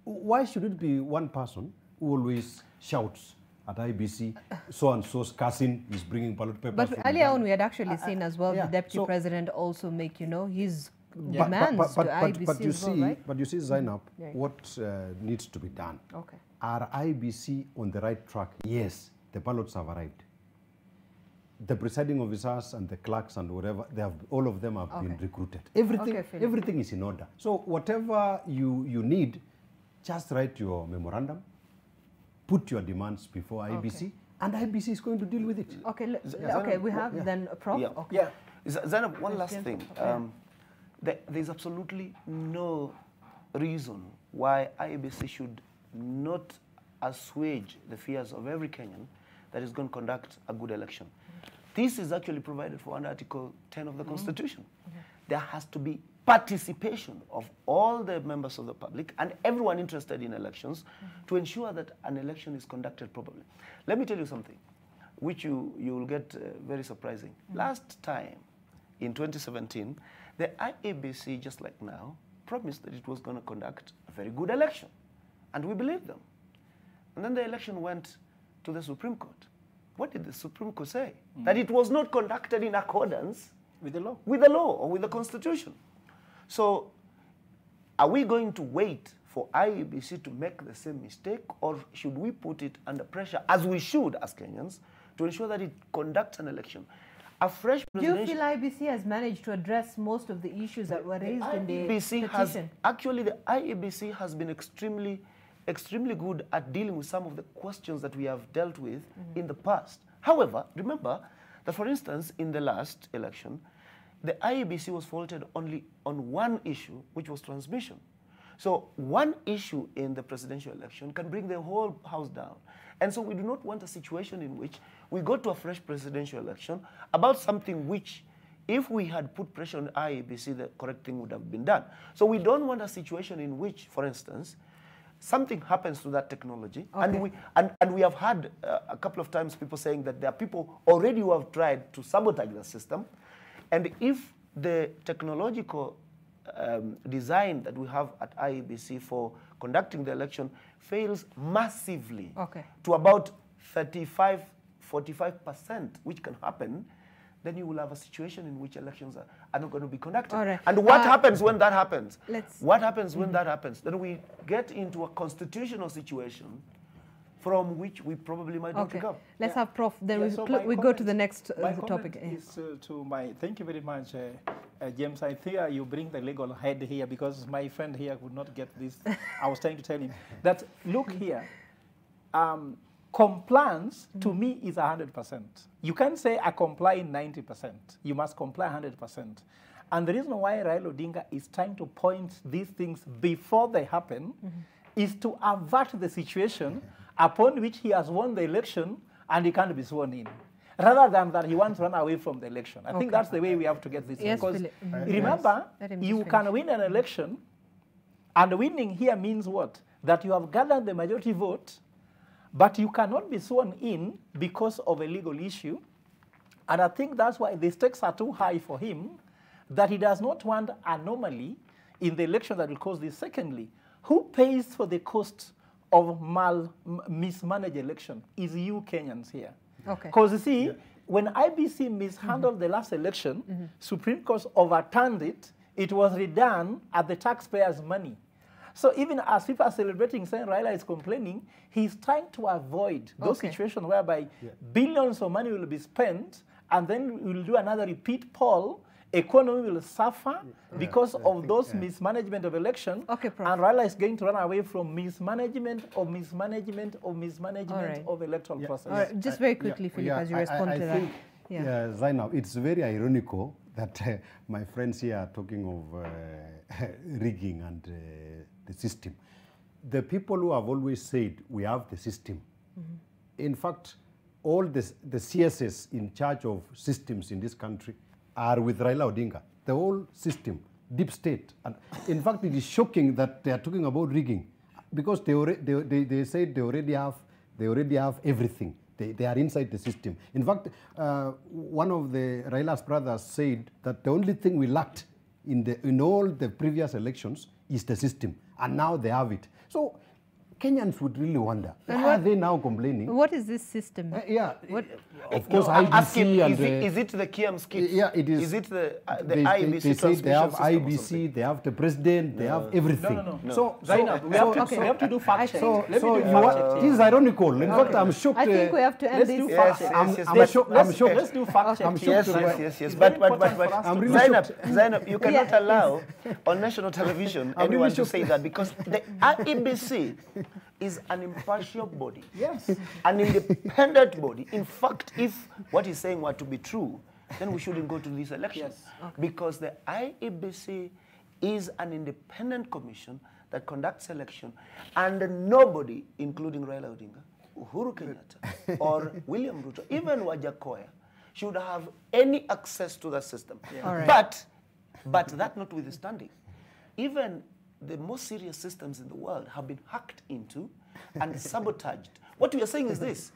Why should it be one person who always shouts at IEBC, so-and-so's cousin is bringing ballot papers? But earlier on, we had actually seen as well the deputy president also make, his demands to IEBC as well, right? But you see, Zainab, what needs to be done? Okay. Are IEBC on the right track? Yes, the ballots have arrived. The presiding officers and the clerks and whatever, all of them have been recruited. Everything is in order. So whatever you need, just write your memorandum, put your demands before IEBC, and IEBC is going to deal with it. Okay, okay, we have then a Prof. Yeah. Okay. Yeah. Zainab, one last thing. There's absolutely no reason why IEBC should not assuage the fears of every Kenyan that is going to conduct a good election. This is actually provided for under Article 10 of the Constitution. There has to be participation of all the members of the public and everyone interested in elections to ensure that an election is conducted properly. Let me tell you something, which you will get very surprising. Last time, in 2017, the IEBC, just like now, promised that it was going to conduct a very good election. And we believed them. And then the election went to the Supreme Court. What did the Supreme Court say? That it was not conducted in accordance with the law. With the law or with the Constitution. So are we going to wait for IEBC to make the same mistake, or should we put it under pressure, as we should as Kenyans, to ensure that it conducts an election? A fresh presidential... Do you feel IEBC has managed to address most of the issues that were raised in the petition? Actually, the IEBC has been extremely good at dealing with some of the questions that we have dealt with in the past. However, remember that, for instance, in the last election, the IEBC was faulted only on one issue, which was transmission. So one issue in the presidential election can bring the whole house down. And so we do not want a situation in which we go to a fresh presidential election about something which, if we had put pressure on IEBC, the correct thing would have been done. So we don't want a situation in which, for instance, something happens to that technology, and we have had a couple of times people saying that there are people already who have tried to sabotage the system, and if the technological design that we have at IEBC for conducting the election fails massively to about 35–45%, which can happen, then you will have a situation in which elections are not going to be conducted. Right. And what happens when that happens? What happens when that happens? Then we get into a constitutional situation from which we probably might not pick up. Let's have Prof. Then Yeah, we, so we go to the next my topic. comment is to my, thank you very much, James. I think you bring the legal head here because my friend here could not get this. I was trying to tell him that, look here, compliance to me is 100%. You can't say I comply 90%. You must comply 100%. And the reason why Raila Odinga is trying to point these things before they happen is to avert the situation upon which he has won the election and he can't be sworn in, rather than that he wants to run away from the election. I think that's the way we have to get this. Yes, because Philip. remember, you can win an election, and winning here means what? That you have gathered the majority vote, but you cannot be sworn in because of a legal issue. And I think that's why the stakes are too high for him, that he does not want anomaly in the election that will cause this. Secondly, who pays for the cost of mismanaged election is you Kenyans here. Okay. Because you see, when IBC mishandled the last election, Supreme Court overturned it. It was redone at the taxpayers' money. So even as people are celebrating, saying Raila is complaining, he's trying to avoid those situations whereby billions of money will be spent, and then we'll do another repeat poll. Economy will suffer because of those mismanagement of election. Okay, Prof. And Raila is going to run away from mismanagement of electoral process. All right, just very quickly, Philip, as you respond to that. Yeah, Zainab, it's very ironical that my friends here are talking of rigging and the system. The people who have always said we have the system, in fact, all the CSS in charge of systems in this country are with Raila Odinga. The whole system, deep state. And in fact, it is shocking that they are talking about rigging because they said they already have everything. They are inside the system. In fact, one of the Raila's brothers said that the only thing we lacked in all the previous elections is the system, and now they have it. So Kenyans would really wonder, why are they now complaining? What is this system? Of course, IBC and... Is it the Kiam's kit? Yeah, it is. Is it the IBC They say they have IBC, they have the president, they have everything. No. So we have to do fact check. It is ironical. In fact, I'm shocked. I think we have to end this. I'm shocked. Let's do fact check. Yes. But I'm really shocked. Zainab, you cannot allow on national television anyone to say that, because the IEBC is an impartial body, an independent body. In fact, if what he's saying were to be true, then we shouldn't go to these elections. Because the IEBC is an independent commission that conducts election, and nobody, including Raila Odinga, Uhuru Kenyatta, or William Ruto, even Wajakoya, should have any access to that system. But that notwithstanding, even the most serious systems in the world have been hacked into and sabotaged. What we are saying is this,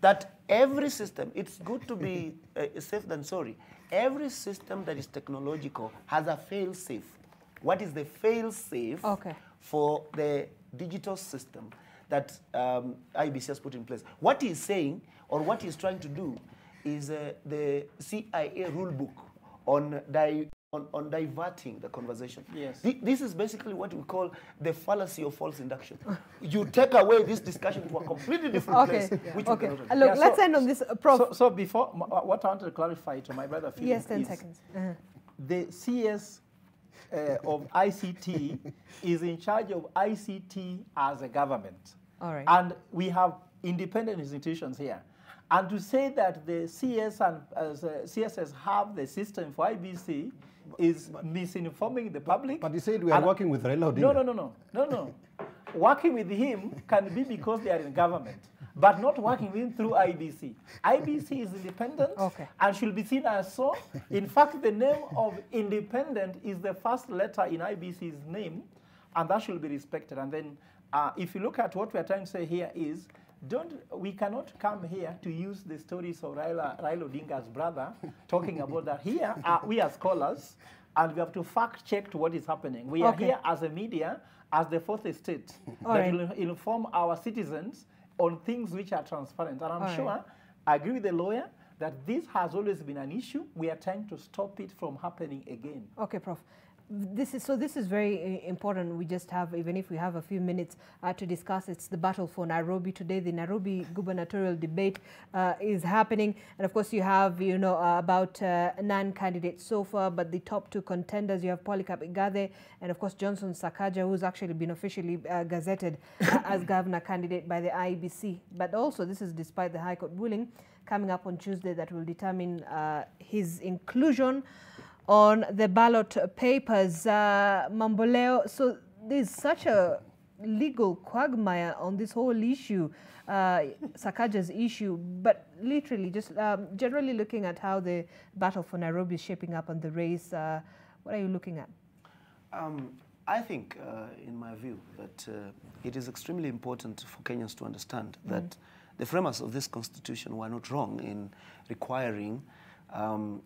that every system, it's good to be safe than sorry. Every system that is technological has a fail-safe. What is the fail-safe for the digital system that IBC has put in place? What he's saying, or what he's trying to do, is the CIA rule book on diverting the conversation. This is basically what we call the fallacy of false induction. You take away this discussion to a completely different place. Which Look, let's end on this, Prof. So before, what I want to clarify to my brother Philip Yes, 10 seconds. The CS of ICT is in charge of ICT as a government. All right. And we have independent institutions here. And to say that the CS and CSS have the system for IBC is misinforming the public. But you said we are working with Raila Odinga. No. Working with him can be because they are in government, but not working with him through IBC. IBC is independent and should be seen as so. In fact, the name of independent is the first letter in IBC's name, and that should be respected. And then if you look at what we are trying to say here is, we cannot come here to use the stories of Raila Odinga's brother talking about that. Here, we are scholars, and we have to fact check to what is happening. We are here as a media, as the fourth estate, that will inform our citizens on things which are transparent. And I'm sure, I agree with the lawyer, that this has always been an issue. We are trying to stop it from happening again. Okay, Prof. this is very important. We just have, even if we have a few minutes to discuss, it's the battle for Nairobi today. The Nairobi gubernatorial debate is happening, and of course you have about 9 candidates so far, but the top 2 contenders, you have Polycarp Igathe and of course Johnson Sakaja, who's actually been officially gazetted as governor candidate by the IEBC. But also this is despite the High Court ruling coming up on Tuesday that will determine his inclusion on the ballot papers. Mamboleo, so there's such a legal quagmire on this whole issue, Sakaja's issue, but literally just generally looking at how the battle for Nairobi is shaping up on the race, what are you looking at? I think, in my view, that it is extremely important for Kenyans to understand that the framers of this constitution were not wrong in requiring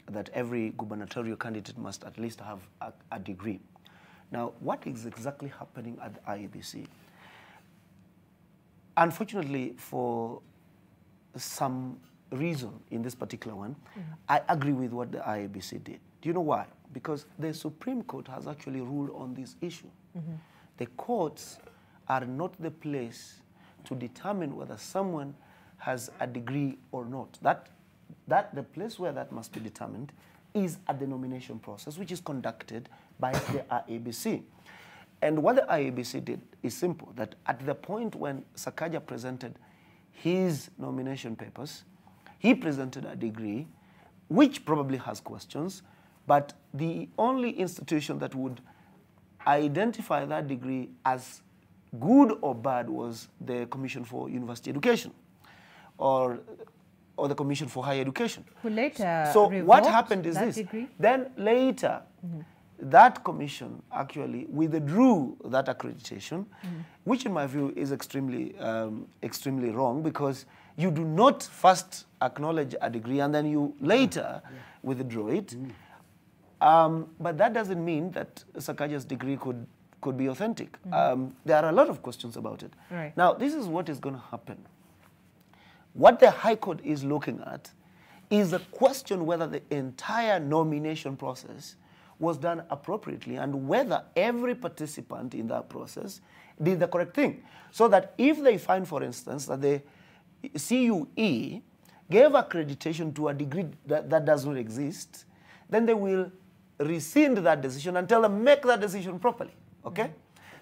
that every gubernatorial candidate must at least have a degree. Now, what is exactly happening at the IEBC? Unfortunately, for some reason in this particular one, I agree with what the IEBC did. Do you know why? Because the Supreme Court has actually ruled on this issue. The courts are not the place to determine whether someone has a degree or not. The place where that must be determined is at the nomination process, which is conducted by the IEBC. And what the IEBC did is simple, that at the point when Sakaja presented his nomination papers, he presented a degree, which probably has questions, but the only institution that would identify that degree as good or bad was the Commission for University Education, or the Commission for Higher Education. Who later so what happened is this. Degree? Then later, that commission actually withdrew that accreditation, which in my view is extremely wrong, because you do not first acknowledge a degree and then you later withdraw it. But that doesn't mean that Sakaja's degree could be authentic. There are a lot of questions about it. Right. Now, this is what is going to happen. What the High Court is looking at is the question whether the entire nomination process was done appropriately and whether every participant in that process did the correct thing. So that if they find, for instance, that the CUE gave accreditation to a degree that does not exist, then they will rescind that decision and tell them, make that decision properly, okay?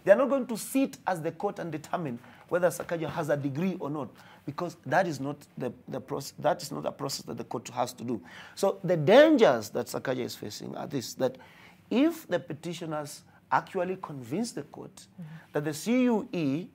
They're not going to sit as the court and determine whether Sakaja has a degree or not, because that is not the process. That is not a process that the court has to do. So the dangers that Sakaja is facing are this: that if the petitioners actually convince the court that the CUE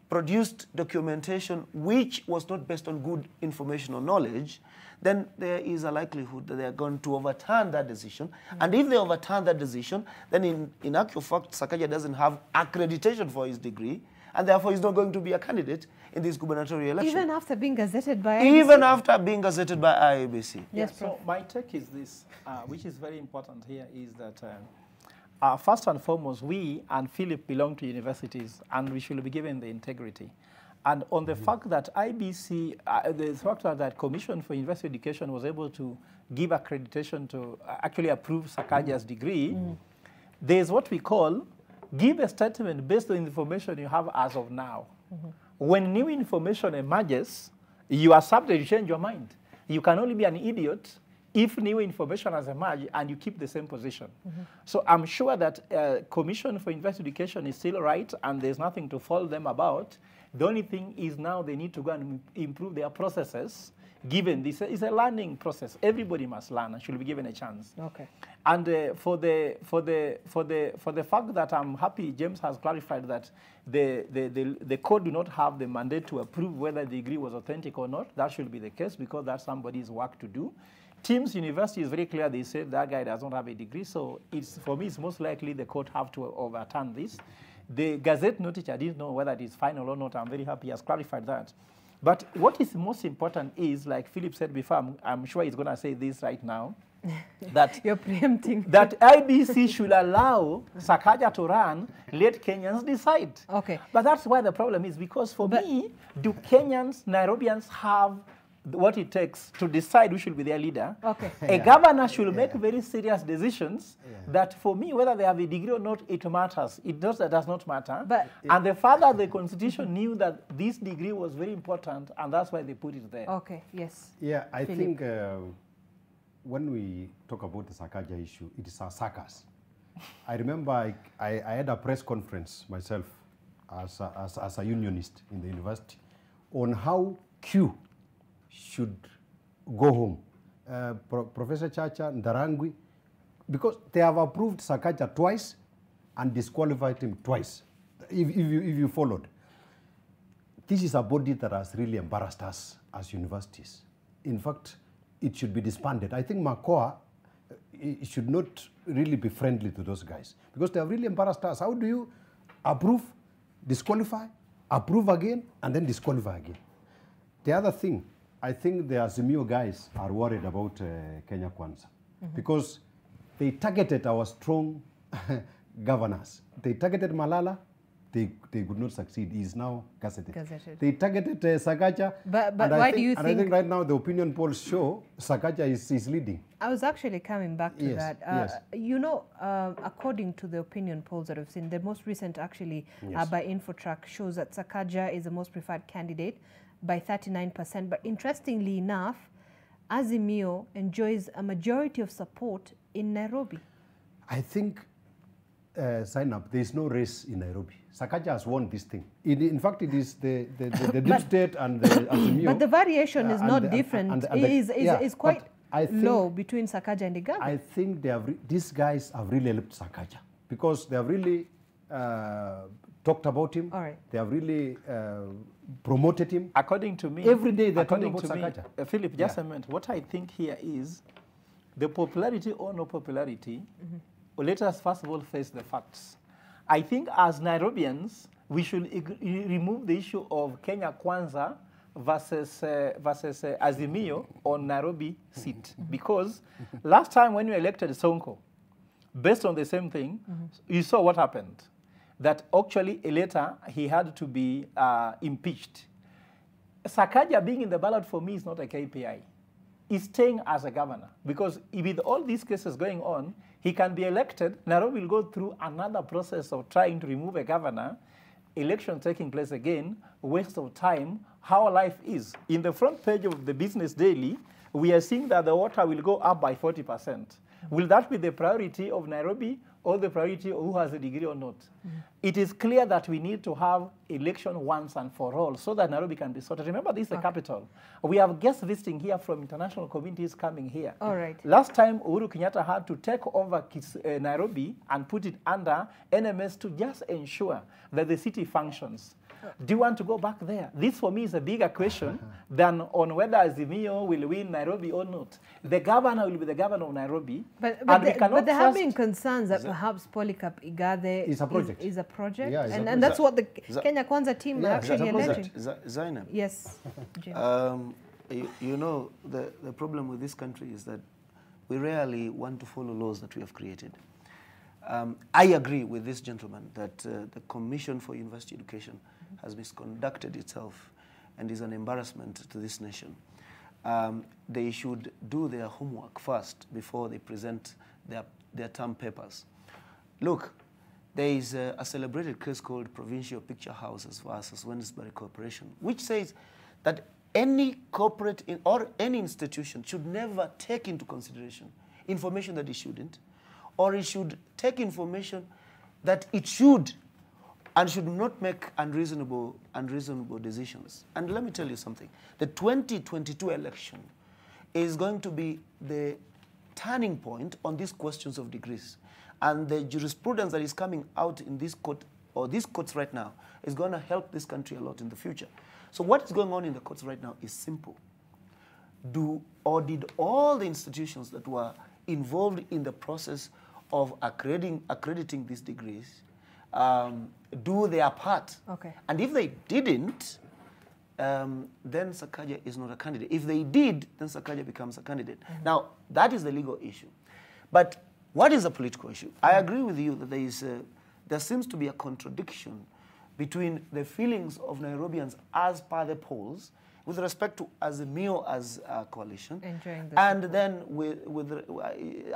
produced documentation which was not based on good information or knowledge, then there is a likelihood that they are going to overturn that decision. And if they overturn that decision, then in actual fact, Sakaja doesn't have accreditation for his degree, and therefore he's not going to be a candidate in this gubernatorial election. Even after being gazetted by IEBC? Even after being gazetted by IEBC. Yes, so my take is this, which is very important here, is that first and foremost, we and Philip belong to universities, and we should be given the integrity. And on the fact that IBC, the fact that Commission for University Education was able to give accreditation to actually approve Sakaja's degree, there's what we call give a statement based on information you have as of now. When new information emerges, you are subject to change your mind. You can only be an idiot if new information has emerged and you keep the same position. So I'm sure that Commission for University Education is still right and there's nothing to fault them about. The only thing is now they need to go and improve their processes, given this is a learning process. Everybody must learn and should be given a chance. Okay. And for the fact that I'm happy James has clarified that the court do not have the mandate to approve whether the degree was authentic or not, that should be the case because that's somebody's work to do. Teams University is very clear. They said that guy does not have a degree, so for me it's most likely the court have to overturn this. The Gazette notice, I didn't know whether it is final or not. I'm very happy he has clarified that. But what is most important is, like Philip said before, I'm sure he's going to say this right now, that you're preempting. That IBC should allow Sakaja to run, let Kenyans decide. Okay. But that's why the problem is, because for me, do Kenyans, Nairobians have what it takes to decide who should be their leader. Okay. A governor should make very serious decisions that for me, whether they have a degree or not, it matters. It does not matter. And the father, the constitution knew that this degree was very important, and that's why they put it there. Okay, yes. Yeah, I think when we talk about the Sakaja issue, it is a circus. I remember I had a press conference myself as a unionist in the university on how Q should go home. Professor Chacha, Ndarangwi, because they have approved Sakaja twice and disqualified him twice, if you followed. This is a body that has really embarrassed us as universities. In fact, it should be disbanded. I think Makoa should not really be friendly to those guys because they have really embarrassed us. How do you approve, disqualify, approve again, and then disqualify again? The other thing, I think the Azimio guys are worried about Kenya Kwanza because they targeted our strong governors. They targeted Malala. They could not succeed. He is now gazetted. They targeted Sakaja. But why do you think... And I think right now the opinion polls show Sakaja is leading. I was actually coming back to that. Yes. You know, according to the opinion polls that I've seen, the most recent actually by Infotrack shows that Sakaja is the most preferred candidate by 39%. But interestingly enough, Azimio enjoys a majority of support in Nairobi. I think, Zainab, there is no race in Nairobi. Sakaja has won this thing. In fact, it is the deep state and the Azimio. But the variation is not different. It is quite low between Sakaja and Igabe. I think these guys have really helped Sakaja because they have really talked about him. All right. They have really promoted him. According to me, every day they're talking about Sakaja. Philip, just a minute. What I think here is the popularity or no popularity. Let us first of all face the facts. I think as Nairobians, we should remove the issue of Kenya Kwanza versus Azimio on Nairobi seat. Because last time when we elected Sonko, based on the same thing, you saw what happened. That actually later he had to be impeached. Sakaja being in the ballot for me is not a KPI. He's staying as a governor. Because with all these cases going on, he can be elected. Nairobi will go through another process of trying to remove a governor, election taking place again, waste of time, how life is. In the front page of the Business Daily, we are seeing that the water will go up by 40%. Will that be the priority of Nairobi or the priority of who has a degree or not? It is clear that we need to have election once and for all so that Nairobi can be sorted. Remember, this is the capital. We have guests visiting here from international communities coming here. All right. Last time, Uhuru Kenyatta had to take over Nairobi and put it under NMS to just ensure that the city functions. Do you want to go back there? This, for me, is a bigger question than on whether Azimio will win Nairobi or not. The governor will be the governor of Nairobi. But there have been concerns that perhaps Polycarp Igathe is a project. Yeah, and that's what the Kenya Kwanza team are actually alleging. Zainab. Yes. You know, the problem with this country is that we rarely want to follow laws that we have created. I agree with this gentleman that the Commission for University Education has misconducted itself and is an embarrassment to this nation. They should do their homework first before they present their term papers. Look, there is a celebrated case called Provincial Picture Houses versus Wednesbury Corporation, which says that any corporate or any institution should never take into consideration information that it shouldn't, or it should take information that it should and should not make unreasonable decisions. And let me tell you something. The 2022 election is going to be the turning point on these questions of degrees. And the jurisprudence that is coming out in this court, or these courts right now, is going to help this country a lot in the future. So what is going on in the courts right now is simple. Did all the institutions that were involved in the process of accrediting these degrees do their part? Okay. And if they didn't, then Sakaja is not a candidate. If they did, then Sakaja becomes a candidate. Now, that is the legal issue. But what is a political issue? I agree with you that there seems to be a contradiction between the feelings of Nairobians as per the polls with respect to Azimio as a coalition, and then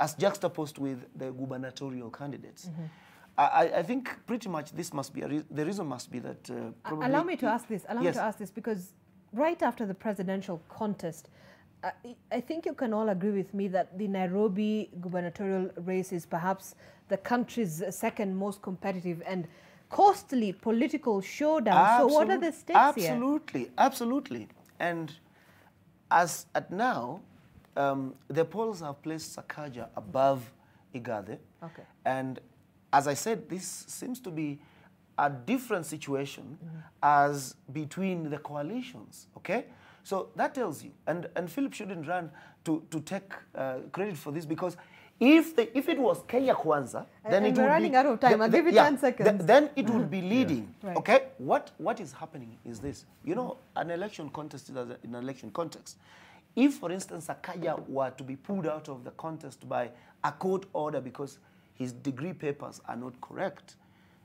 as juxtaposed with the gubernatorial candidates. I think pretty much this must be, the reason must be that probably... Allow me to ask this, me to ask this, because right after the presidential contest, I think you can all agree with me that the Nairobi gubernatorial race is perhaps the country's second most competitive and costly political showdown. So what are the stakes here? Absolutely. And as at now, the polls have placed Sakaja above Igathe. Okay. And as I said, this seems to be a different situation as between the coalitions, okay? So that tells you, and Philip shouldn't run to take credit for this, because if it was Kenya Kwanza, then it would be... We're running out of time. I'll give you 10 seconds. Then it would be leading, Right. okay? What is happening is this. You know, an election contest is in an election context. If, for instance, Sakaja were to be pulled out of the contest by a court order because his degree papers are not correct,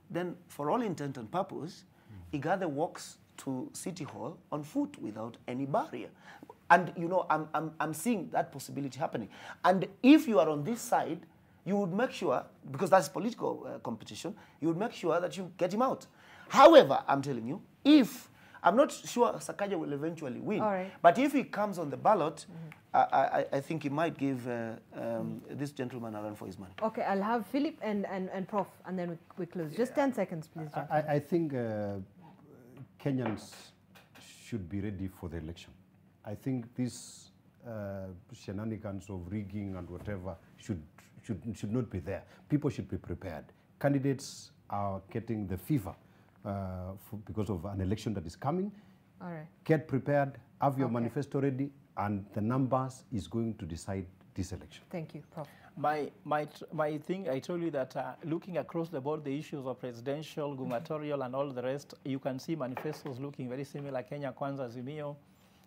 then for all intent and purpose, Igathe walks to City Hall on foot without any barrier. And, you know, I'm seeing that possibility happening. And if you are on this side, you would make sure, because that's political competition, you would make sure that you get him out. However, I'm telling you, I'm not sure Sakaja will eventually win, but if he comes on the ballot, I think he might give this gentleman a run for his money. Okay, I'll have Philip and Prof, and then we close. Just 10 seconds, please. I think Kenyans should be ready for the election. I think these shenanigans of rigging and whatever should not be there. People should be prepared. Candidates are getting the fever because of an election that is coming. All right. Get prepared, have your manifesto ready, and the numbers is going to decide this election. Thank you, Prof. My thing, I told you that looking across the board, the issues of presidential, gubernatorial, and all the rest, you can see manifestos looking very similar. Kenya Kwanza, Azimio.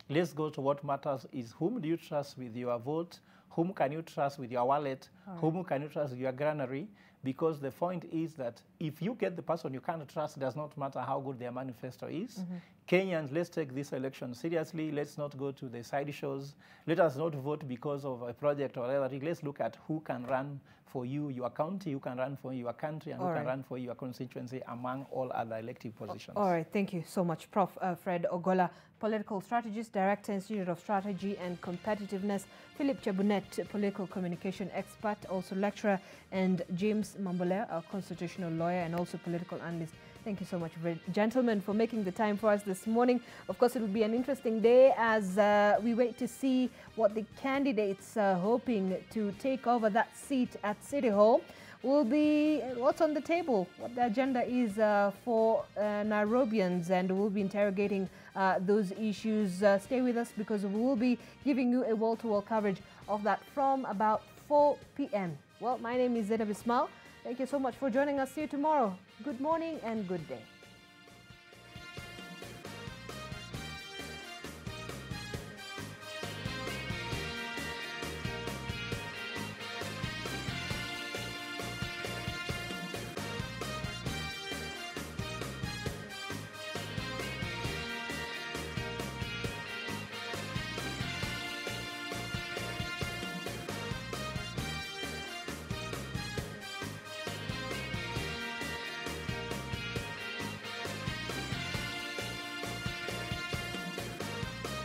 Let's go to what matters is whom do you trust with your vote? Whom can you trust with your wallet? Whom can you trust with your granary? Because the point is that if you get the person you can't trust, it does not matter how good their manifesto is. Kenyans, let's take this election seriously. Let's not go to the side shows. Let us not vote because of a project or other. Let's look at who can run for you, your county, who can run for your country, and who can run for your constituency among all other elective positions. All right, thank you so much, Prof. Fred Ogolla, political strategist, Director, Institute of Strategy and Competitiveness, Philip Chebunet, political communication expert, also lecturer, and James Mambole, a constitutional lawyer and also political analyst. Thank you so much, gentlemen, for making the time for us this morning. Of course, it will be an interesting day as we wait to see what the candidates are hoping to take over that seat at City Hall will be, what's on the table, what the agenda is for Nairobians, and we'll be interrogating those issues. Stay with us because we will be giving you a wall-to-wall coverage of that from about 4 p.m. Well, my name is Zainab Ismail. Thank you so much for joining us. See you tomorrow. Good morning and good day.